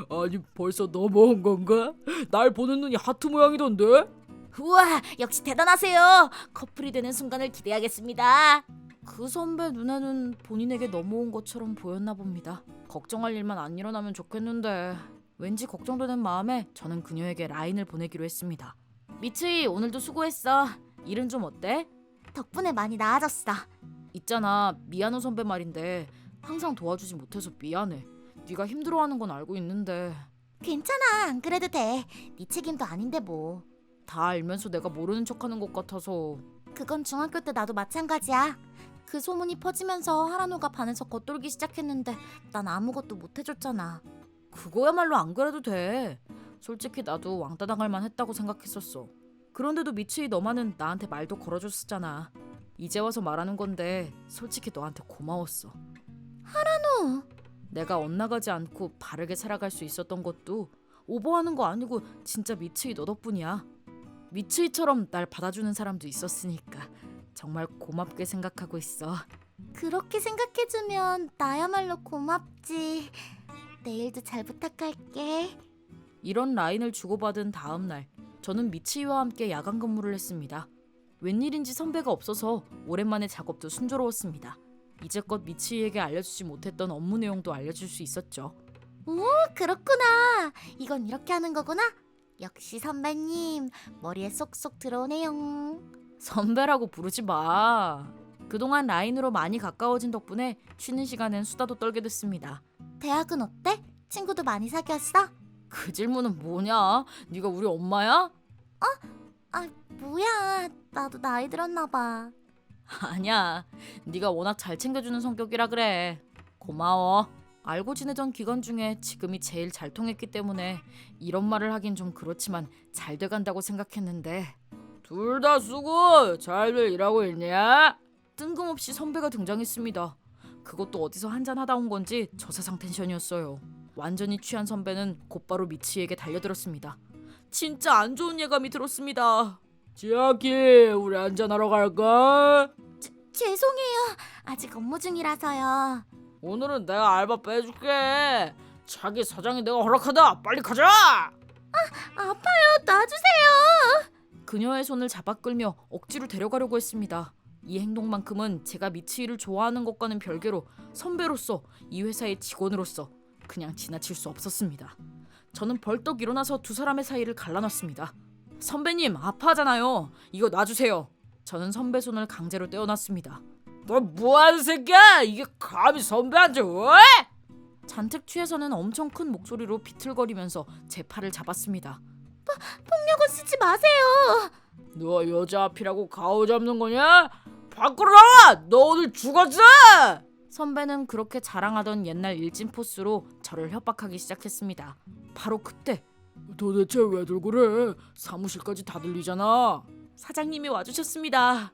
아니 벌써 넘어온 건가? 날 보는 눈이 하트 모양이던데? 우와, 역시 대단하세요. 커플이 되는 순간을 기대하겠습니다. 그 선배 눈에는 본인에게 넘어온 것처럼 보였나 봅니다. 걱정할 일만 안 일어나면 좋겠는데 왠지 걱정되는 마음에 저는 그녀에게 라인을 보내기로 했습니다. 미츠이 오늘도 수고했어. 일은 좀 어때? 덕분에 많이 나아졌어. 있잖아 미야노 선배 말인데 항상 도와주지 못해서 미안해. 네가 힘들어하는 건 알고 있는데 괜찮아, 안 그래도 돼. 네 책임도 아닌데 뭐. 다 알면서 내가 모르는 척하는 것 같아서. 그건 중학교 때 나도 마찬가지야. 그 소문이 퍼지면서 하라노가 반에서 겉돌기 시작했는데 난 아무것도 못 해줬잖아. 그거야말로 안 그래도 돼. 솔직히 나도 왕따 당할 만 했다고 생각했었어. 그런데도 미츠이 너만은 나한테 말도 걸어줬었잖아. 이제 와서 말하는 건데 솔직히 너한테 고마웠어. 하라노. 내가 엇나가지 않고 바르게 살아갈 수 있었던 것도 오버하는 거 아니고 진짜 미츠이 너 덕분이야. 미츠이처럼 날 받아주는 사람도 있었으니까 정말 고맙게 생각하고 있어. 그렇게 생각해주면 나야말로 고맙지. 내일도 잘 부탁할게. 이런 라인을 주고받은 다음 날 저는 미치이와 함께 야간 근무를 했습니다. 웬일인지 선배가 없어서 오랜만에 작업도 순조로웠습니다. 이제껏 미치이에게 알려주지 못했던 업무 내용도 알려줄 수 있었죠. 그렇구나. 이건 이렇게 하는 거구나. 역시 선배님, 머리에 쏙쏙 들어오네요. 선배라고 부르지 마. 그동안 라인으로 많이 가까워진 덕분에 쉬는 시간엔 수다도 떨게 됐습니다. 대학은 어때? 친구도 많이 사귀었어? 그 질문은 뭐냐? 네가 우리 엄마야? 아, 뭐야. 나도 나이 들었나 봐. 아니야. 네가 워낙 잘 챙겨주는 성격이라 그래. 고마워. 알고 지내던 기간 중에 지금이 제일 잘 통했기 때문에 이런 말을 하긴 좀 그렇지만 잘 돼간다고 생각했는데 둘 다 수고! 잘들 일하고 있냐? 뜬금없이 선배가 등장했습니다. 그것도 어디서 한잔 하다 온 건지 저세상 텐션이었어요. 완전히 취한 선배는 곧바로 미치에게 달려들었습니다. 진짜 안 좋은 예감이 들었습니다. 지아키, 우리 한잔하러 갈까? 죄송해요. 아직 업무 중이라서요. 오늘은 내가 알바 빼줄게. 자기 사장이 내가 허락하다. 빨리 가자. 아파요. 놔주세요. 그녀의 손을 잡아 끌며 억지로 데려가려고 했습니다. 이 행동만큼은 제가 미치이를 좋아하는 것과는 별개로 선배로서 이 회사의 직원으로서 그냥 지나칠 수 없었습니다. 저는 벌떡 일어나서 두 사람의 사이를 갈라놨습니다. 선배님, 아파하잖아요. 이거 놔주세요. 저는 선배 손을 강제로 떼어놨습니다. 너 뭐하는 새끼야? 이게 감히 선배한테 왜? 잔뜩 취해서는 엄청 큰 목소리로 비틀거리면서 제 팔을 잡았습니다. 폭력은 쓰지 마세요. 너 여자 앞이라고 가오잡는 거냐? 밖으로 나와! 너 오늘 죽었어! 선배는 그렇게 자랑하던 옛날 일진 포스로 저를 협박하기 시작했습니다. 바로 그때 도대체 왜들 그래? 사무실까지 다 들리잖아. 사장님이 와주셨습니다.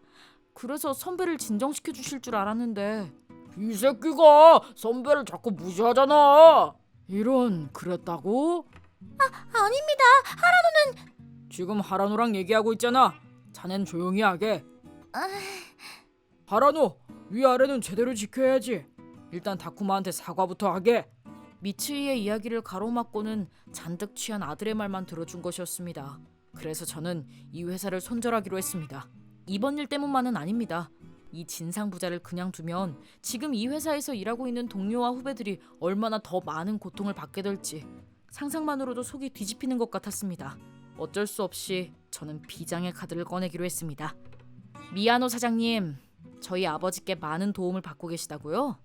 그래서 선배를 진정시켜 주실 줄 알았는데 이 새끼가 선배를 자꾸 무시하잖아. 이런, 그랬다고? 아닙니다. 지금 하라노랑 얘기하고 있잖아. 자넨 조용히 하게. 아, 하라노, 위아래는 제대로 지켜야지. 일단 다쿠마한테 사과부터 하게. 미츠이의 이야기를 가로막고는 잔뜩 취한 아들의 말만 들어준 것이었습니다. 그래서 저는 이 회사를 손절하기로 했습니다. 이번 일 때문만은 아닙니다. 이 진상 부자를 그냥 두면 지금 이 회사에서 일하고 있는 동료와 후배들이 얼마나 더 많은 고통을 받게 될지 상상만으로도 속이 뒤집히는 것 같았습니다. 어쩔 수 없이 저는 비장의 카드를 꺼내기로 했습니다. 미야노 사장님, 저희 아버지께 많은 도움을 받고 계시다고요?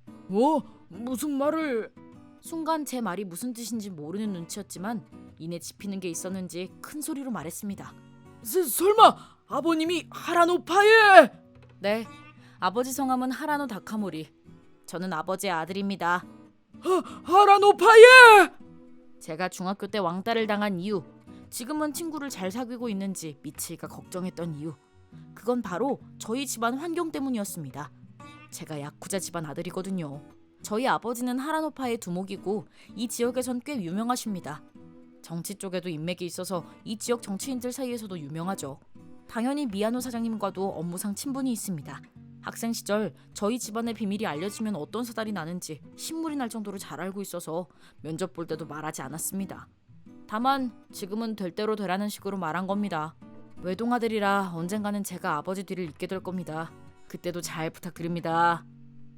무슨 말을... 순간 제 말이 무슨 뜻인지 모르는 눈치였지만 이내 짚히는 게 있었는지 큰 소리로 말했습니다. 설마 아버님이 하라노파에... 네, 아버지 성함은 하라노 다카모리. 저는 아버지의 아들입니다. 하라노파에... 제가 중학교 때 왕따를 당한 이유, 지금은 친구를 잘 사귀고 있는지 미치가 걱정했던 이유, 그건 바로 저희 집안 환경 때문이었습니다. 제가 야쿠자 집안 아들이거든요. 저희 아버지는 하라노파의 두목이고 이 지역에선 꽤 유명하십니다. 정치 쪽에도 인맥이 있어서 이 지역 정치인들 사이에서도 유명하죠. 당연히 미야노 사장님과도 업무상 친분이 있습니다. 학생 시절 저희 집안의 비밀이 알려지면 어떤 사달이 나는지 신물이 날 정도로 잘 알고 있어서 면접 볼 때도 말하지 않았습니다. 다만 지금은 될 대로 되라는 식으로 말한 겁니다. 외동아들이라 언젠가는 제가 아버지 뒤를 잇게 될 겁니다. 그때도 잘 부탁드립니다.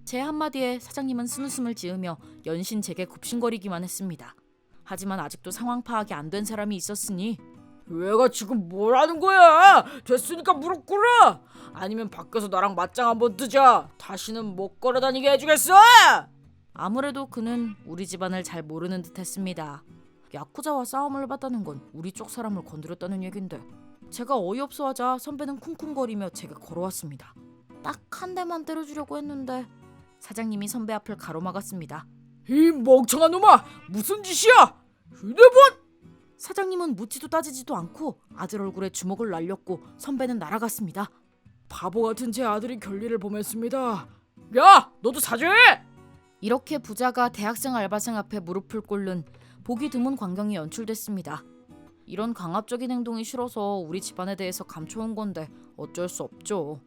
제 한마디에 사장님은 쓴웃음을 지으며 연신 제게 굽신거리기만 했습니다. 하지만 아직도 상황 파악이 안 된 사람이 있었으니 얘가 지금 뭐라는 거야? 됐으니까 무릎 꿇어! 아니면 밖에서 나랑 맞짱 한번 뜨자. 다시는 못 걸어다니게 해주겠어! 아무래도 그는 우리 집안을 잘 모르는 듯 했습니다. 야쿠자와 싸움을 해봤다는 건 우리 쪽 사람을 건드렸다는 얘긴데 제가 어이없어 하자 선배는 쿵쿵거리며 제게 걸어왔습니다. 딱 한 대만 때려주려고 했는데 사장님이 선배 앞을 가로막았습니다. 이 멍청한 놈아! 무슨 짓이야! 휴대폰! 사장님은 묻지도 따지지도 않고 아들 얼굴에 주먹을 날렸고 선배는 날아갔습니다. 바보 같은 제 아들이 결리를 범했습니다. 야! 너도 사죄해! 이렇게 부자가 대학생 알바생 앞에 무릎을 꿇는 보기 드문 광경이 연출됐습니다. 이런 강압적인 행동이 싫어서 우리 집안에 대해서 감춰온 건데 어쩔 수 없죠.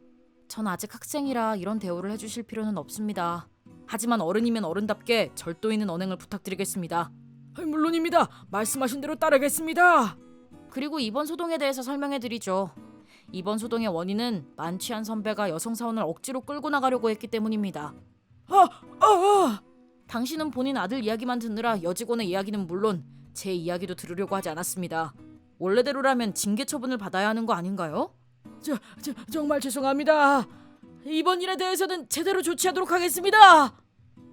전 아직 학생이라 이런 대우를 해주실 필요는 없습니다. 하지만 어른이면 어른답게 절도 있는 언행을 부탁드리겠습니다. 물론입니다. 말씀하신 대로 따르겠습니다. 그리고 이번 소동에 대해서 설명해드리죠. 이번 소동의 원인은 만취한 선배가 여성 사원을 억지로 끌고 나가려고 했기 때문입니다. 당신은 본인 아들 이야기만 듣느라 여직원의 이야기는 물론 제 이야기도 들으려고 하지 않았습니다. 원래대로라면 징계 처분을 받아야 하는 거 아닌가요? 정말 죄송합니다. 이번 일에 대해서는 제대로 조치하도록 하겠습니다.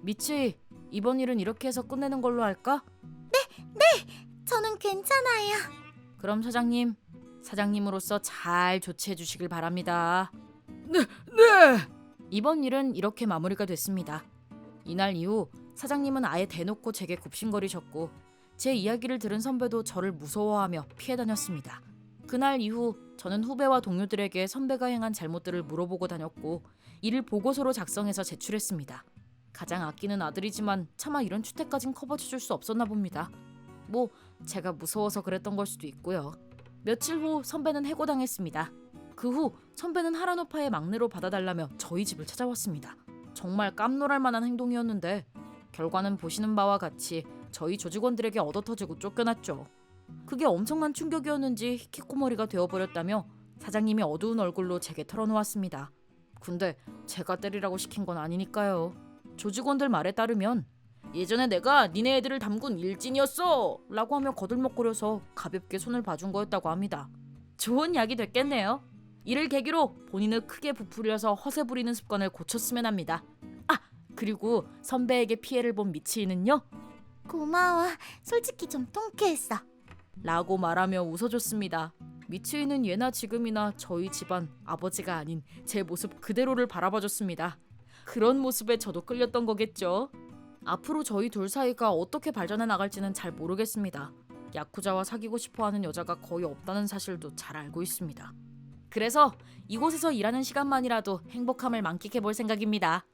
미치, 이번 일은 이렇게 해서 끝내는 걸로 할까? 저는 괜찮아요. 그럼 사장님으로서 잘 조치해 주시길 바랍니다. 네. 이번 일은 이렇게 마무리가 됐습니다. 이날 이후 사장님은 아예 대놓고 제게 굽신거리셨고 제 이야기를 들은 선배도 저를 무서워하며 피해 다녔습니다. 그날 이후 저는 후배와 동료들에게 선배가 행한 잘못들을 물어보고 다녔고 이를 보고서로 작성해서 제출했습니다. 가장 아끼는 아들이지만 차마 이런 추태까진 커버쳐줄 수 없었나 봅니다. 뭐 제가 무서워서 그랬던 걸 수도 있고요. 며칠 후 선배는 해고당했습니다. 그 후 선배는 하라노파의 막내로 받아달라며 저희 집을 찾아왔습니다. 정말 깜놀할 만한 행동이었는데 결과는 보시는 바와 같이 저희 조직원들에게 얻어터지고 쫓겨났죠. 그게 엄청난 충격이었는지 히키코모리가 되어버렸다며 사장님이 어두운 얼굴로 제게 털어놓았습니다. 근데 제가 때리라고 시킨 건 아니니까요. 조직원들 말에 따르면 예전에 내가 니네 애들을 담근 일진이었어 라고 하며 거들먹거려서 가볍게 손을 봐준 거였다고 합니다. 좋은 약이 됐겠네요. 이를 계기로 본인을 크게 부풀려서 허세 부리는 습관을 고쳤으면 합니다. 아! 그리고 선배에게 피해를 본 미치이는요? 고마워. 솔직히 좀 통쾌했어. 라고 말하며 웃어줬습니다. 미츠이는 예나 지금이나 저희 집안 아버지가 아닌 제 모습 그대로를 바라봐줬습니다. 그런 모습에 저도 끌렸던 거겠죠. 앞으로 저희 둘 사이가 어떻게 발전해 나갈지는 잘 모르겠습니다. 야쿠자와 사귀고 싶어하는 여자가 거의 없다는 사실도 잘 알고 있습니다. 그래서 이곳에서 일하는 시간만이라도 행복함을 만끽해 볼 생각입니다.